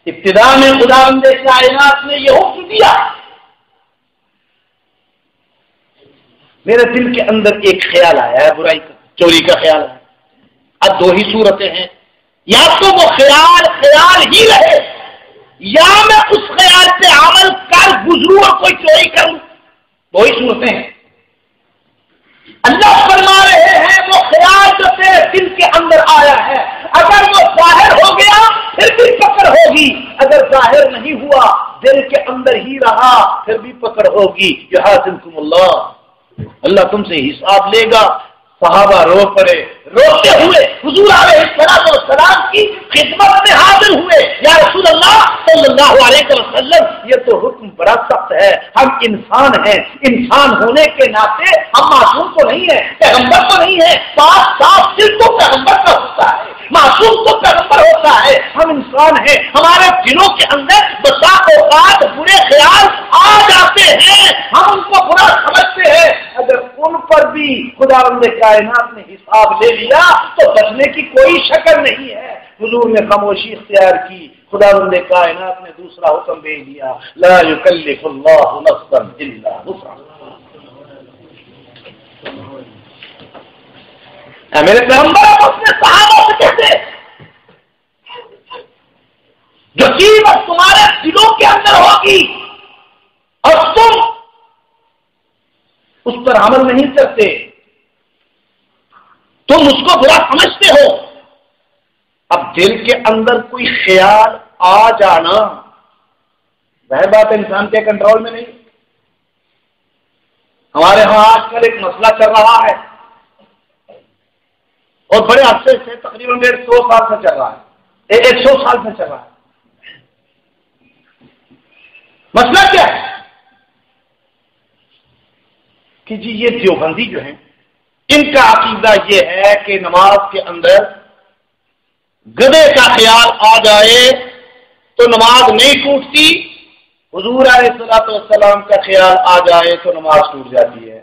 ابتدا میں خداوند کائنات نے یہ حکم دیا، میرے دل کے اندر ایک خیال آیا ہے برائی کا، چوری کا خیال ہے۔ اب دو ہی صورتیں ہیں، یا تو وہ خیال ہی رہے یا میں اس خیال سے عمل کر گزروں اور کوئی چوری کروں، دو ہی صورتیں ہیں۔ اللہ فرما رہے ہیں وہ خیال جو تیرے دل کے اندر آیا ہے اگر وہ ظاہر ہو گیا پھر بھی پکڑ ہوگی، اگر ظاہر نہیں ہوا دل کے اندر ہی رہا پھر بھی پکڑ ہوگی۔ یحاسبکم اللہ، اللہ تم سے حساب لے گا۔ صحابہ رو پڑے، روتے ہوئے حضور علیہ السلام کی خدمت میں حاضر ہوئے، یا رسول اللہ صلی اللہ علیہ وسلم یہ تو حکم بڑا سخت ہے، ہم انسان ہیں، انسان ہونے کے ناطے ہم معصوم تو نہیں ہیں، پیغمبر تو نہیں ہے، صاف دل تو پیغمبر کا ہوتا ہے، معصوم تو پیغمبر ہوتا ہے، ہم انسان ہیں، ہمارے دلوں کے اندر بسا اوقات برے خیال آ جاتے ہیں، ہم ان کو برا سمجھتے ہیں، اگر ان پر بھی خداوند کائنات نے حساب لے لیا تو بچنے کی کوئی شکل نہیں ہے۔ حضور نے خاموشی اختیار کی، خداوند کائنات نے دوسرا حکم دے دیا، لا یکلف اللہ نفسا الا وسعها۔ میرے پیغمبر اپنے صحابہ سے کہتے جو چیز تمہارے دلوں کے اندر ہوگی اور تم اس پر عمل نہیں کرتے، تم اس کو برا سمجھتے ہو. اب دل کے اندر کوئی خیال آ جانا وہ بات انسان کے کنٹرول میں نہیں. ہمارے ہاں آج کل ایک مسئلہ چل رہا ہے اور بڑے عرصے سے تقریباً 100 سال سے چل رہا ہے، 100 سال سے چل رہا ہے. مسئلہ کیا ہے کہ جی یہ دیوبندی جو ہیں ان کا عقیدہ یہ ہے کہ نماز کے اندر گدھے کا خیال آ جائے تو نماز نہیں ٹوٹتی، حضور علیہ الصلوۃ والسلام کا خیال آ جائے تو نماز ٹوٹ جاتی ہے.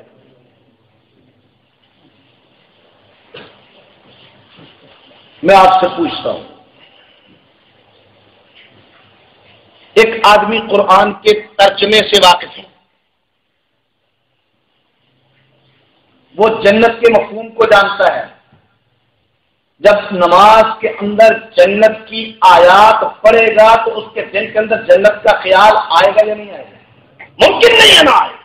میں آپ سے پوچھتا ہوں، ایک آدمی قرآن کے ترجمے سے واقف ہے، وہ جنت کے مفہوم کو جانتا ہے. جب نماز کے اندر جنت کی آیات پڑھے گا تو اس کے دل کے اندر جنت کا خیال آئے گا یا نہیں آئے گا؟ ممکن نہیں ہے نہ آئے.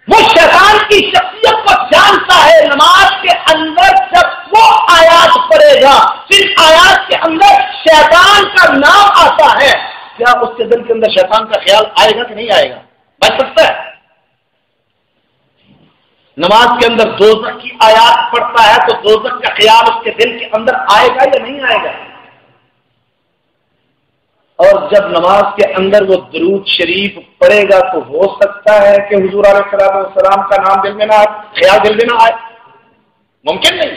وہ شیطان کی شخصیت کو جانتا ہے. نماز کے اندر جب وہ آیات پڑھے گا جن آیات کے اندر شیطان کا نام آتا ہے، کیا اس کے دل کے اندر شیطان کا خیال آئے گا کہ نہیں آئے گا؟ بچ سکتا ہے؟ نماز کے اندر دوزخ کی آیات پڑھتا ہے تو دوزخ کا خیال اس کے دل کے اندر آئے گا یا نہیں آئے گا؟ اور جب نماز کے اندر وہ درود شریف پڑھے گا تو ہو سکتا ہے کہ حضور علیہ السلام کا نام دل میں نہ آئے، خیال دل میں نہ آئے؟ ممکن نہیں.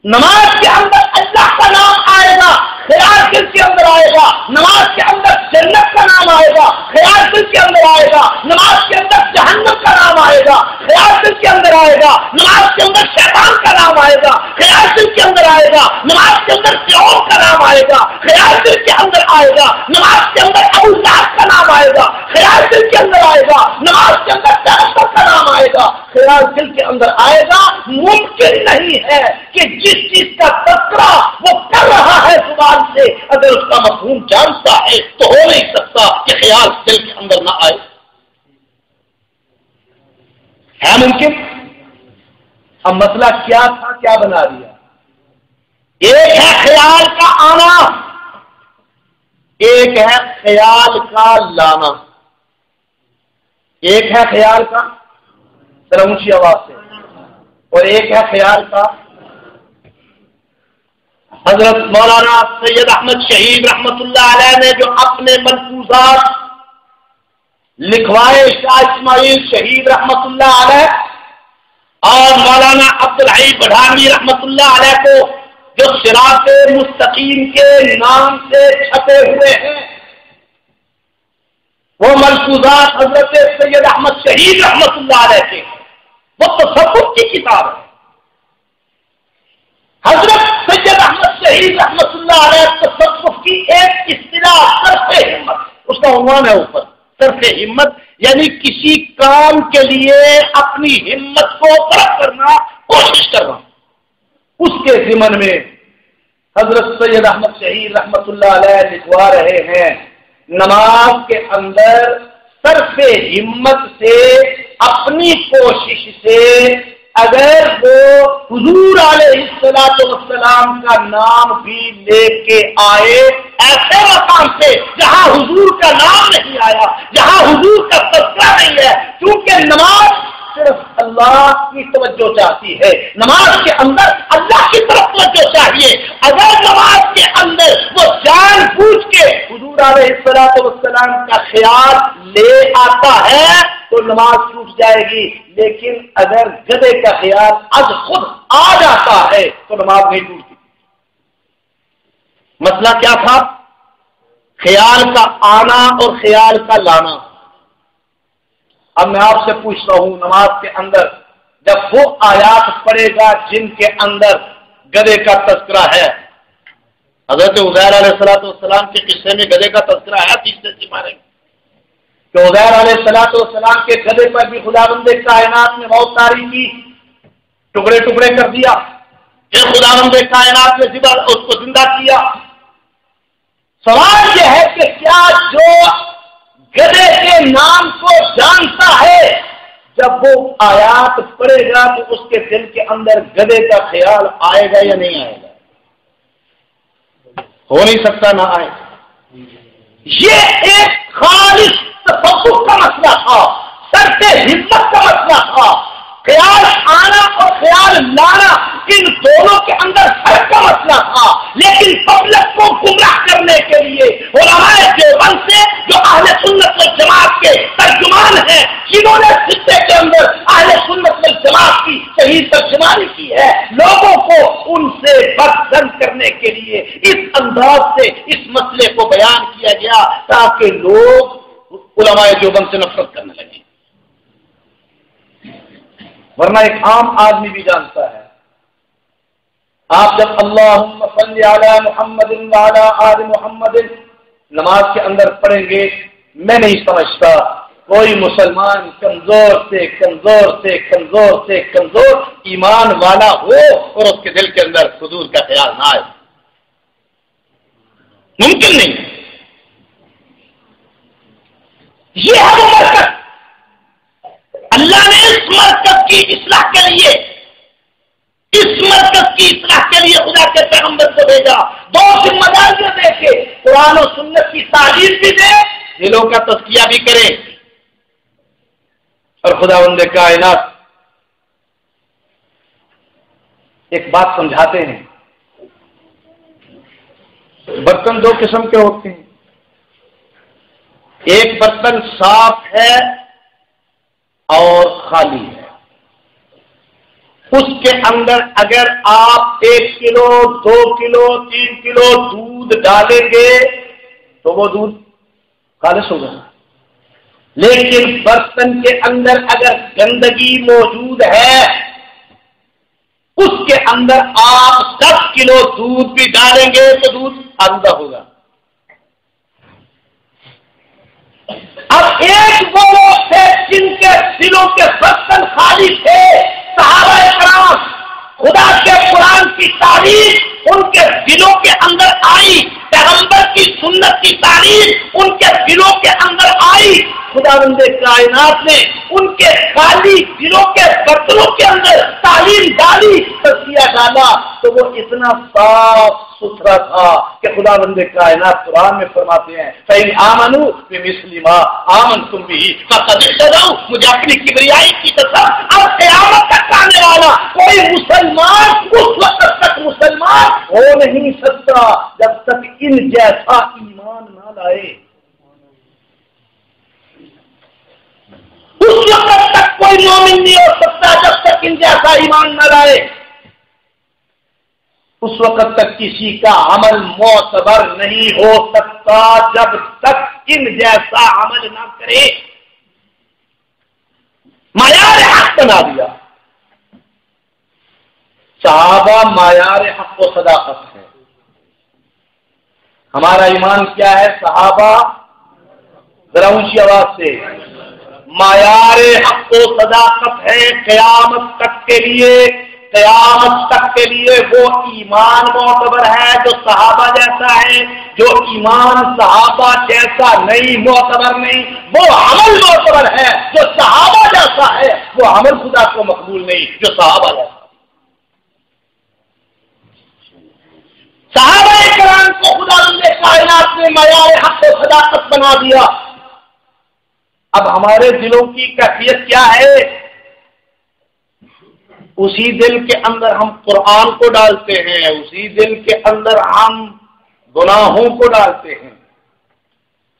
نماز کے اندر اللہ کا نام آئے گا، خیال دل کے اندر آئے گا. نماز کے اندر جنت کا نام آئے گا، خیال دل کے اندر آئے گا. نماز کے اندر جہنم کا نام آئے گا، خیال دل کے اندر آئے گا. نماز کے اندر شیطان کا نام آئے گا، خیال دل کے اندر آئے گا. نماز کے اندر فرعون کا نام آئے گا، خیال دل کے اندر آئے گا. نماز کے اندر ابو لہب کا نام آئے گا، خیال دل کے اندر آئے گا. نماز کے اندر پیغمبر کا نام آئے گا، خیال دل کے اندر آئے گا. ممکن نہیں ہے کہ جس چیز کا تذکرہ وہ کر رہا ہے زبان سے اگر اس کا مفہوم جانتا ہے تو ہو نہیں سکتا کہ خیال دل کے اندر نہ آئے. ہے ممکن؟ اب مسئلہ کیا تھا، کیا بنا دیا؟ ایک ہے خیال کا آنا، ایک ہے خیال کا لانا. ایک ہے خیال کا، ذرا اونچی آواز سے، اور ایک ہے خیال کا. حضرت مولانا سید احمد شہید رحمت اللہ علیہ نے جو اپنے ملفوظات لکھوائے شاہ اسماعیل شہید رحمت اللہ علیہ اور مولانا عبدالحی بڑھانی رحمت اللہ علیہ کو جو صراط مستقیم کے نام سے چھپے ہوئے ہیں، وہ ملفوظات حضرت سید احمد شہید رحمت اللہ علیہ کے، وہ تصوف کی کتاب ہے. حضرت سید احمد شہید رحمت اللہ علیہ تصوف کی ایک اصطلاح صرف ہمت، اس کا عنوان ہے اوپر صرف ہمت، یعنی کسی کام کے لیے اپنی ہمت کو طرف کرنا، کوشش کرنا. اس کے ضمن میں حضرت سید احمد شہید رحمت اللہ علیہ لکھوا رہے ہیں نماز کے اندر صرف ہمت سے، اپنی کوشش سے اگر وہ حضور علیہ السلام کا نام بھی لے کے آئے ایسے مقام سے جہاں حضور کا نام نہیں آیا، جہاں حضور کا تذکرہ نہیں ہے، کیونکہ نماز صرف اللہ کی توجہ چاہتی ہے، نماز کے اندر اللہ کی طرف توجہ چاہیے. اگر نماز کے اندر وہ جان بوجھ کے حضور علیہ السلام کا خیال لے آتا ہے تو نماز ٹوٹ جائے گی. لیکن اگر گدھے کا خیال از خود آ جاتا ہے تو نماز نہیں ٹوٹتی. مسئلہ کیا تھا؟ خیال کا آنا اور خیال کا لانا. اب میں آپ سے پوچھتا ہوں، نماز کے اندر جب وہ آیات پڑھے گا جن کے اندر گدھے کا تذکرہ ہے، حضرت عزیر علیہ السلام کے قصے میں گدھے کا تذکرہ ہے 30 کے بارے میں، کہ عزیر علیہ السلام کے گدھے پر بھی خداوند کائنات نے موت طاری کی، ٹکڑے ٹکڑے کر دیا، پھر خداوند کائنات نے اس کو زندہ کیا۔ سوال یہ ہے کہ کیا جو گدھے کے نام کو جانتا ہے جب وہ آیات پڑھے گا تو اس کے دل کے اندر گدھے کا خیال آئے گا یا نہیں آئے گا؟ ہو نہیں سکتا نہ آئے۔ یہ ایک خالص تصوف کا مسئلہ تھا، سر سے ہمت کا مسئلہ تھا۔ خیال آنا اور خیال لانا ان دونوں کے اندر فرق کا مسئلہ تھا، لیکن پبلک کو گمراہ کرنے کے لیے علماء دیوبند سے جو اہل سنت والجماعت کے ترجمان ہیں، جنہوں نے خطے کے اندر اہل سنت والجماعت کی صحیح ترجمانی کی ہے، لوگوں کو ان سے بدظن کرنے کے لیے اس انداز سے اس مسئلے کو بیان کیا گیا تاکہ لوگ علماء دیوبند سے نفرت کرنے لگیں۔ ورنہ ایک عام آدمی بھی جانتا ہے، آپ جب اللہم صلی علی محمد وعلی آل محمد نماز کے اندر پڑھیں گے، میں نہیں سمجھتا کوئی مسلمان کمزور سے کمزور ایمان والا ہو اور اس کے دل کے اندر حضور کا خیال نہ آئے، ممکن نہیں۔ یہ ہے وہ مرکز، اللہ نے اس مرکز کی اصلاح کے لیے خدا کے پیغمبر کو بھیجا، دو ذمہ داریاں دے کے قرآن و سنت کی تعلیم بھی دے، دلوں کا تزکیہ بھی کرے، اور خداوند کائنات ایک بات سمجھاتے ہیں، برتن دو قسم کے ہوتے ہیں، ایک برتن صاف ہے اور خالی ہے، اس کے اندر اگر آپ 1 کلو 2 کلو 3 کلو دودھ ڈالیں گے تو وہ دودھ خالص ہوگا، لیکن برتن کے اندر اگر گندگی موجود ہے، اس کے اندر آپ 10 کلو دودھ بھی ڈالیں گے تو دودھ آلودہ ہوگا۔ اب ایک وہ لوگ تھے جن کے دلوں کے برتن خالی تھے، صحابہ کرام، خدا کے قرآن کی تعریف ان کے دلوں کے اندر آئی، پیغمبر کی سنت کی تعریف ان کے دلوں کے اندر آئی، خداوند کائنات نے ان کے خالی دلوں کے برتنوں کے اندر تعلیم ڈالی، تزکیہ ڈالا، تو وہ اتنا صاف ستھرا تھا کہ خداوند کائنات قرآن میں فرماتے ہیں فَإِنْ آمَنُوا بِمِثْلِ مَا آمَنْتُمْ بِهِ فَقَدِ اهْتَدَوْا۔ مجھے اپنی کبریائی کی قسم، اب قیامت تک آنے والا کوئی مسلمان اس وقت تک مسلمان ہو نہیں سکتا جب تک ان جیسا ایمان نہ لائے، اس وقت تک کوئی مومن نہیں ہو سکتا جب تک ان جیسا ایمان نہ لائے، اس وقت تک کسی کا عمل معتبر نہیں ہو سکتا جب تک ان جیسا عمل نہ کرے۔ معیار حق بنا دیا، صحابہ معیار حق و صداقت ہے، ہمارا ایمان کیا ہے؟ صحابہ ذرا اونچی آواز سے، معیار حق و صداقت ہے قیامت تک کے لیے، قیامت تک کے لیے وہ ایمان معتبر ہے جو صحابہ جیسا ہے، جو ایمان صحابہ جیسا نہیں معتبر نہیں، وہ عمل معتبر ہے جو صحابہ جیسا ہے، وہ عمل خدا کو مقبول نہیں جو صحابہ جیسا۔ صحابہ کرام کو خداوند کائنات نے معیار حق و صداقت بنا دیا۔ اب ہمارے دلوں کی کیفیت کیا ہے؟ اسی دل کے اندر ہم قرآن کو ڈالتے ہیں، اسی دل کے اندر ہم گناہوں کو ڈالتے ہیں،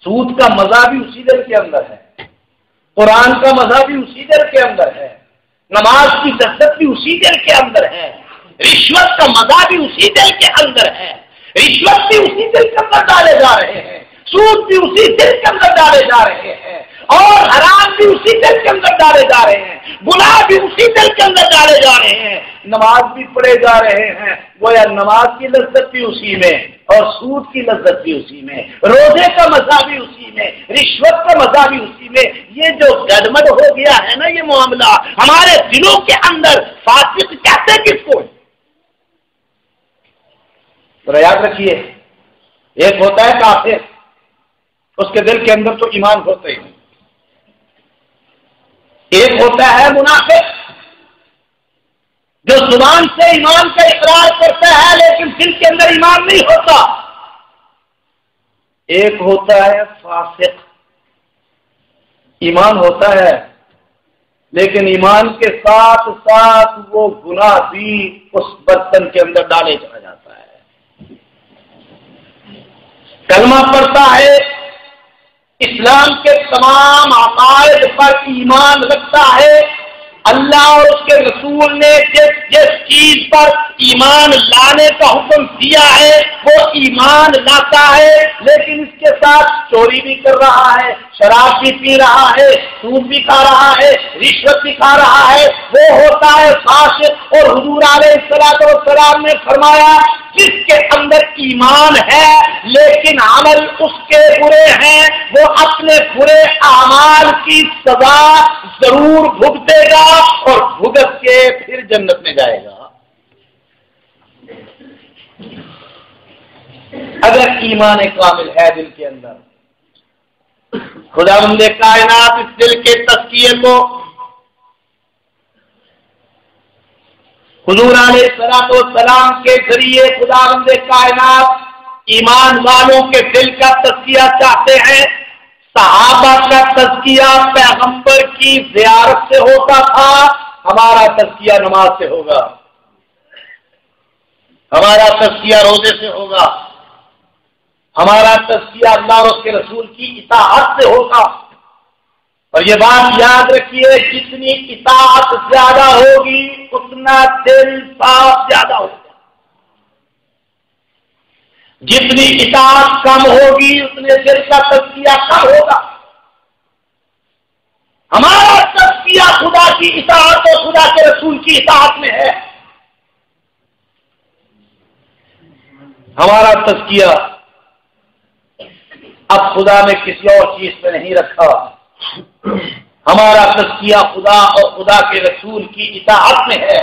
سود کا مزہ بھی اسی دل کے اندر ہے، قرآن کا مزہ بھی اسی دل کے اندر ہے، نماز کی لذت بھی اسی دل کے اندر ہے، رشوت کا مزہ بھی اسی دل کے اندر ہے، رشوت بھی اسی دل کے اندر ڈالے جا رہے ہیں، سود بھی اسی دل کے اندر ڈالے جا رہے ہیں، اور حرام بھی اسی دل کے اندر ڈالے جا رہے ہیں، گناہ بھی اسی دل کے اندر ڈالے جا رہے ہیں، نماز بھی پڑھے جا رہے ہیں، گویا نماز کی لذت بھی اسی میں اور سود کی لذت بھی اسی میں، روزے کا مزہ بھی اسی میں، رشوت کا مزہ بھی اسی میں۔ یہ جو گڑبڑ ہو گیا ہے نا یہ معاملہ ہمارے دلوں کے اندر، فاسق کہتے کس کو؟ ذرا یاد رکھیے، ایک ہوتا ہے کافر، اس کے دل کے اندر تو ایمان ہوتا ہی، ایک ہوتا ہے منافق جو زبان سے ایمان کا اقرار کرتا ہے لیکن دل کے اندر ایمان نہیں ہوتا، ایک ہوتا ہے فاسق، ایمان ہوتا ہے لیکن ایمان کے ساتھ ساتھ وہ گناہ بھی اس برتن کے اندر ڈالے چلا جاتا ہے، کلمہ پڑھتا ہے، اسلام کے تمام عقائد پر ایمان رکھتا ہے، اللہ اور اس کے رسول نے جس چیز پر ایمان لانے کا حکم دیا ہے وہ ایمان لاتا ہے، لیکن اس کے ساتھ چوری بھی کر رہا ہے، شراب بھی پی رہا ہے، سود بھی کھا رہا ہے، رشوت بھی کھا رہا ہے، وہ ہوتا ہے فاسق۔ اور حضور علیہ الصلوۃ والسلام نے فرمایا جس کے اندر ایمان ہے لیکن عمل اس کے برے ہیں، وہ اپنے برے اعمال کی سزا ضرور بھگتے گا اور بھگت کے پھر جنت میں جائے گا۔ اگر ایمان کامل ہے دل کے اندر، خداوند کائنات اس دل کے تزکیے کو حضور علیہ الصلوۃ والسلام کے ذریعے خداوند کائنات ایمان والوں کے دل کا تزکیہ چاہتے ہیں۔ صحابہ کا تزکیہ پیغمبر کی زیارت سے ہوتا تھا، ہمارا تزکیہ نماز سے ہوگا، ہمارا تزکیہ روزے سے ہوگا، ہمارا تزکیہ اللہ اور اس کے رسول کی اطاعت سے ہوگا۔ اور یہ بات یاد رکھیے، جتنی اطاعت زیادہ ہوگی اتنا دل صاف زیادہ ہوگا، جتنی اطاعت کم ہوگی اتنے دل کا تزکیہ کم ہوگا۔ ہمارا تزکیہ خدا کی اطاعت اور خدا کے رسول کی اطاعت میں ہے، ہمارا تزکیہ اب خدا میں کسی اور چیز پہ نہیں رکھا، ہمارا تزکیہ خدا اور خدا کے رسول کی اطاعت میں ہے۔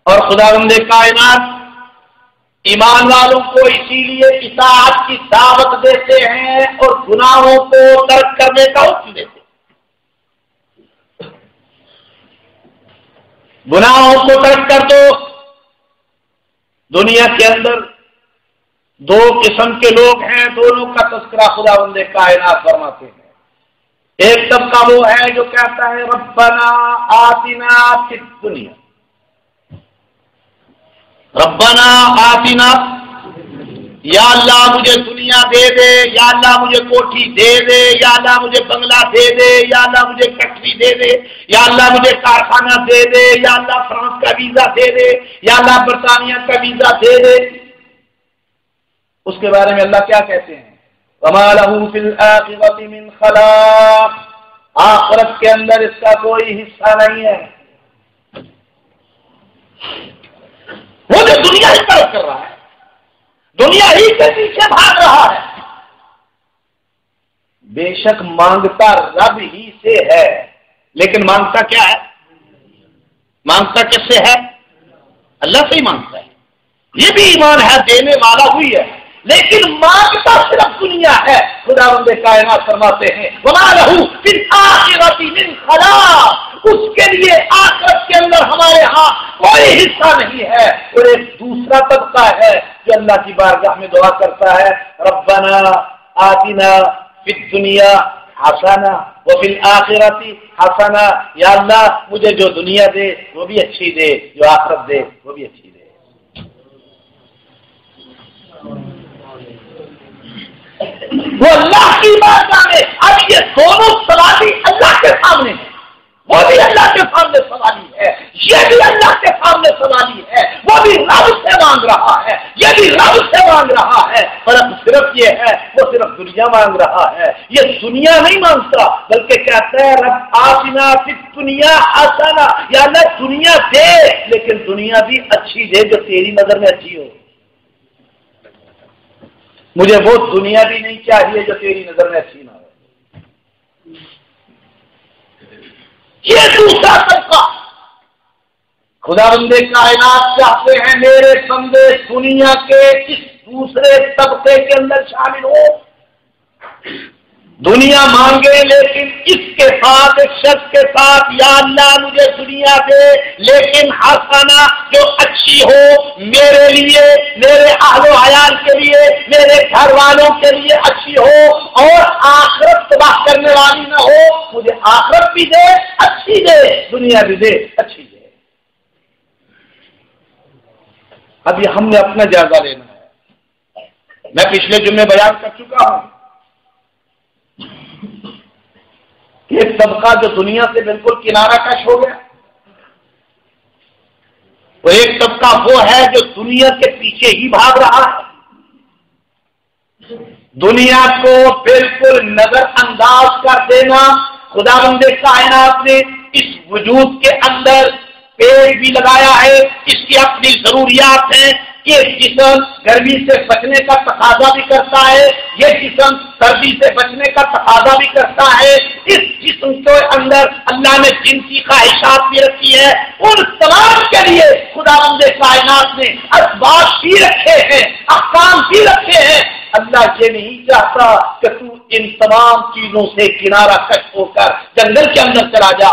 اور خداوند کائنات ایمان والوں کو اسی لیے اطاعت کی دعوت دیتے ہیں اور گناہوں کو ترک کرنے کا حکم دیتے ہیں۔ گناہوں کو ترک کر دو۔ دنیا کے اندر دو قسم کے لوگ ہیں، دونوں کا تذکرہ خداوند کائنات فرماتے ہیں۔ ایک طبقہ وہ ہے جو کہتا ہے ربنا آتنا فی الدنیا، ربنا آتنا، یا اللہ مجھے دنیا دے دے، یا اللہ مجھے کوٹھی دے دے، یا اللہ مجھے بنگلہ دے دے، یا اللہ مجھے فیکٹری دے دے، یا اللہ مجھے کارخانہ دے دے، یا اللہ فرانس کا ویزا دے دے، یا اللہ برطانیہ کا ویزا دے دے۔ اس کے بارے میں اللہ کیا کہتے ہیں؟ وَمَا لَهُ فِي الْآخِرَةِ مِنْ خَلَاقٍ، آخرت کے اندر اس کا کوئی حصہ نہیں ہے۔ وہ جو دنیا ہی طرف کر رہا ہے، دنیا ہی کے پیچھے بھاگ رہا ہے، بے شک مانگتا رب ہی سے ہے، لیکن مانگتا کیا ہے؟ مانگتا کس سے ہے؟ اللہ سے ہی مانگتا ہے۔ یہ بھی ایمان ہے، دینے والا ہوئی ہے، لیکن مانگتا صرف دنیا ہے۔ خداوند کائنات فرماتے ہیں وَمَا لَهُ فِي الْآخِرَةِ مِنْ خَلَاقٍ، اس کے لیے آخرت کے اندر ہمارے ہاں کوئی حصہ نہیں ہے۔ اور ایک دوسرا طبقہ ہے جو اللہ کی بارگاہ میں دعا کرتا ہے ربنا آتنا فی الدنیا حسنہ وفی الآخرۃ حسنہ، یا اللہ مجھے جو دنیا دے وہ بھی اچھی دے، جو آخرت دے وہ بھی اچھی دے۔ وہ اللہ کی بارگاہ میں اب یہ دونوں سوالی اللہ کے سامنے ہیں۔ وہ بھی اللہ کے سامنے سوالی ہے، یہ بھی اللہ کے سامنے سوالی ہے، وہ بھی رب سے مانگ رہا ہے، یہ بھی رب سے مانگ رہا ہے۔ فرق صرف یہ ہے وہ صرف دنیا مانگ رہا ہے، یہ دنیا نہیں مانگتا، بلکہ کہتا ہے رب آتنا فی الدنیا حسنہ، یا اللہ دنیا دے لیکن دنیا بھی اچھی دے جو تیری نظر میں اچھی ہو۔ مجھے وہ دنیا بھی نہیں چاہیے جو تیری نظر میں اچھی نہ ہو۔ یہ دوسرا طبقہ، خدا بندے کائنات چاہتے ہیں میرے بندے دنیا کے اس دوسرے طبقے کے اندر شامل ہو، دنیا مانگے لیکن اس کے ساتھ ایک شخص کے ساتھ، یا اللہ مجھے دنیا دے لیکن حسنہ جو اچھی ہو میرے لیے، میرے اہل و عیال کے لیے، میرے گھر والوں کے لیے اچھی ہو، اور آخرت تباہ کرنے والی نہ ہو۔ مجھے آخرت بھی دے اچھی دے، دنیا بھی دے اچھی دے۔ اب یہ ہم نے اپنا جائزہ لینا ہے۔ میں پچھلے جمعے بیان کر چکا ہوں کہ ایک طبقہ جو دنیا سے بالکل کنارہ کش ہو گیا، وہ ایک طبقہ وہ ہے جو دنیا کے پیچھے ہی بھاگ رہا ہے، دنیا کو بالکل نظر انداز کر دینا۔ خدا بند کائنات نے اس وجود کے اندر پیڑ بھی لگایا ہے، اس کی اپنی ضروریات ہیں۔ یہ جسم گرمی سے بچنے کا تقاضا بھی کرتا ہے، یہ جسم سردی سے بچنے کا تقاضا بھی کرتا ہے۔ اس جسم کے اندر اللہ نے جنسی خواہشات بھی رکھی ہے، ان تمام کے لیے خدا بند کائنات نے اسباب بھی رکھے ہیں، احکام بھی رکھے ہیں۔ اللہ یہ نہیں چاہتا کہ تو ان تمام چیزوں سے کنارہ کش ہو کر جنگل کے اندر چلا جا،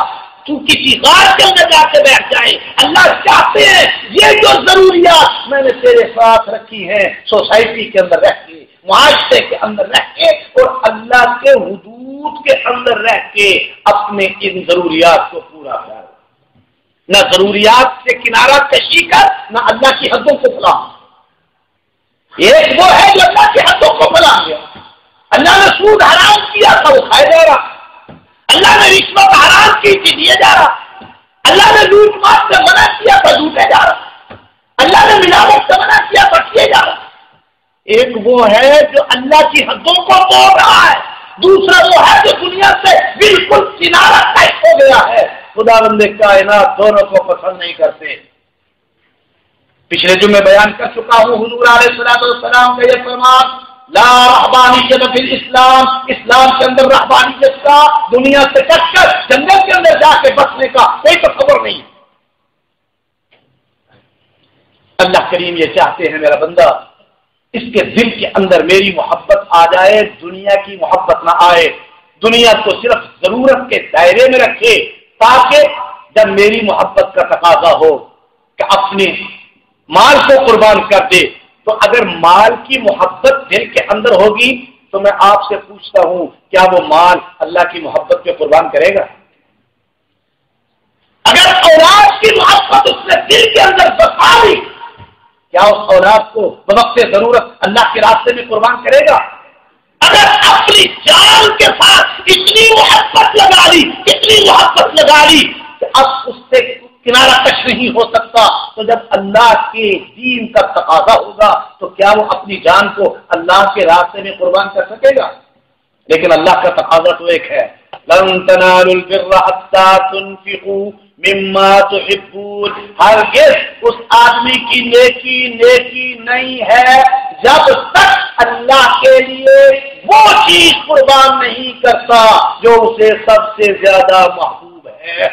تو کسی غار کے اندر جا کے بیٹھ جائے۔ اللہ چاہتے ہیں یہ جو ضروریات میں نے تیرے ساتھ رکھی ہیں، سوسائٹی کے اندر رہ کے، معاشرے کے اندر رہ کے، اور اللہ کے حدود کے اندر رہ کے اپنے ان ضروریات کو پورا کر۔ نہ ضروریات سے کنارہ کشی کر، نہ اللہ کی حدوں کو بھلا۔ ایک وہ ہے جو اللہ کی حدوں کو بھلا گیا۔ اللہ نے سود حرام کیا تھا، وہ کھائے جا رہا۔ اللہ نے رشوت حرام کی تھی، دیے جا رہا۔ اللہ نے لوٹ مار سے منع کیا تھا، لوٹے جا رہا۔ اللہ نے ملاوٹ سے منع کیا تھا، کیے جا رہا۔ ایک وہ ہے جو اللہ کی حدوں کو توڑ رہا ہے، دوسرا وہ ہے جو دنیا سے بالکل کنارہ کش ہو گیا ہے۔ خدا بند کائنات دونوں کو پسند نہیں کرتے۔ پچھلے جو میں بیان کر چکا ہوں، حضور علیہ الصلوۃ والسلام کا یہ فرمان، لا رہبانیت فی الاسلام، اسلام کے اندر رہبانیت کا، دنیا سے کٹ کر جنگل کے اندر جا کے بسنے کا کوئی تصور نہیں۔ اللہ کریم یہ چاہتے ہیں میرا بندہ اس کے دل کے اندر میری محبت آ جائے، دنیا کی محبت نہ آئے، دنیا کو صرف ضرورت کے دائرے میں رکھے، تاکہ جب میری محبت کا تقاضا ہو کہ اپنے مال کو قربان کر دے، تو اگر مال کی محبت دل کے اندر ہوگی تو میں آپ سے پوچھتا ہوں کیا وہ مال اللہ کی محبت پہ قربان کرے گا؟ اگر اولاد کی محبت اس نے دل کے اندر بسا لی، کیا اس اولاد کو بوقت ضرورت اللہ کے راستے میں قربان کرے گا؟ اگر اپنی جان کے ساتھ اتنی محبت لگا لی، اتنی محبت لگا لی کہ اب اس سے کنارہ کش نہیں ہو سکتا، تو جب اللہ کے دین کا تقاضا ہوگا تو کیا وہ اپنی جان کو اللہ کے راستے میں قربان کر سکے گا؟ لیکن اللہ کا تقاضا تو ایک ہے، لن تنالوا البر حتى تنفقوا مما تحبون۔ ہرگز اس آدمی کی نیکی نہیں ہے جب تک اللہ کے لیے وہ چیز قربان نہیں کرتا جو اسے سب سے زیادہ محبوب ہے،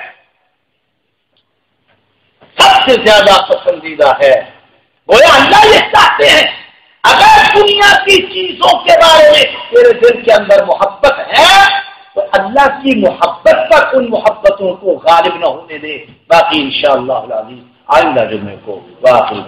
سب سے زیادہ پسندیدہ ہے۔ گویا اللہ یہ چاہتے ہیں اگر دنیا کی چیزوں کے بارے میں تیرے دل کے اندر محبت ہے تو اللہ کی محبت پر ان محبتوں کو غالب نہ ہونے دے۔ باقی انشاءاللہ العزیز آئندہ جمعے کو واقعی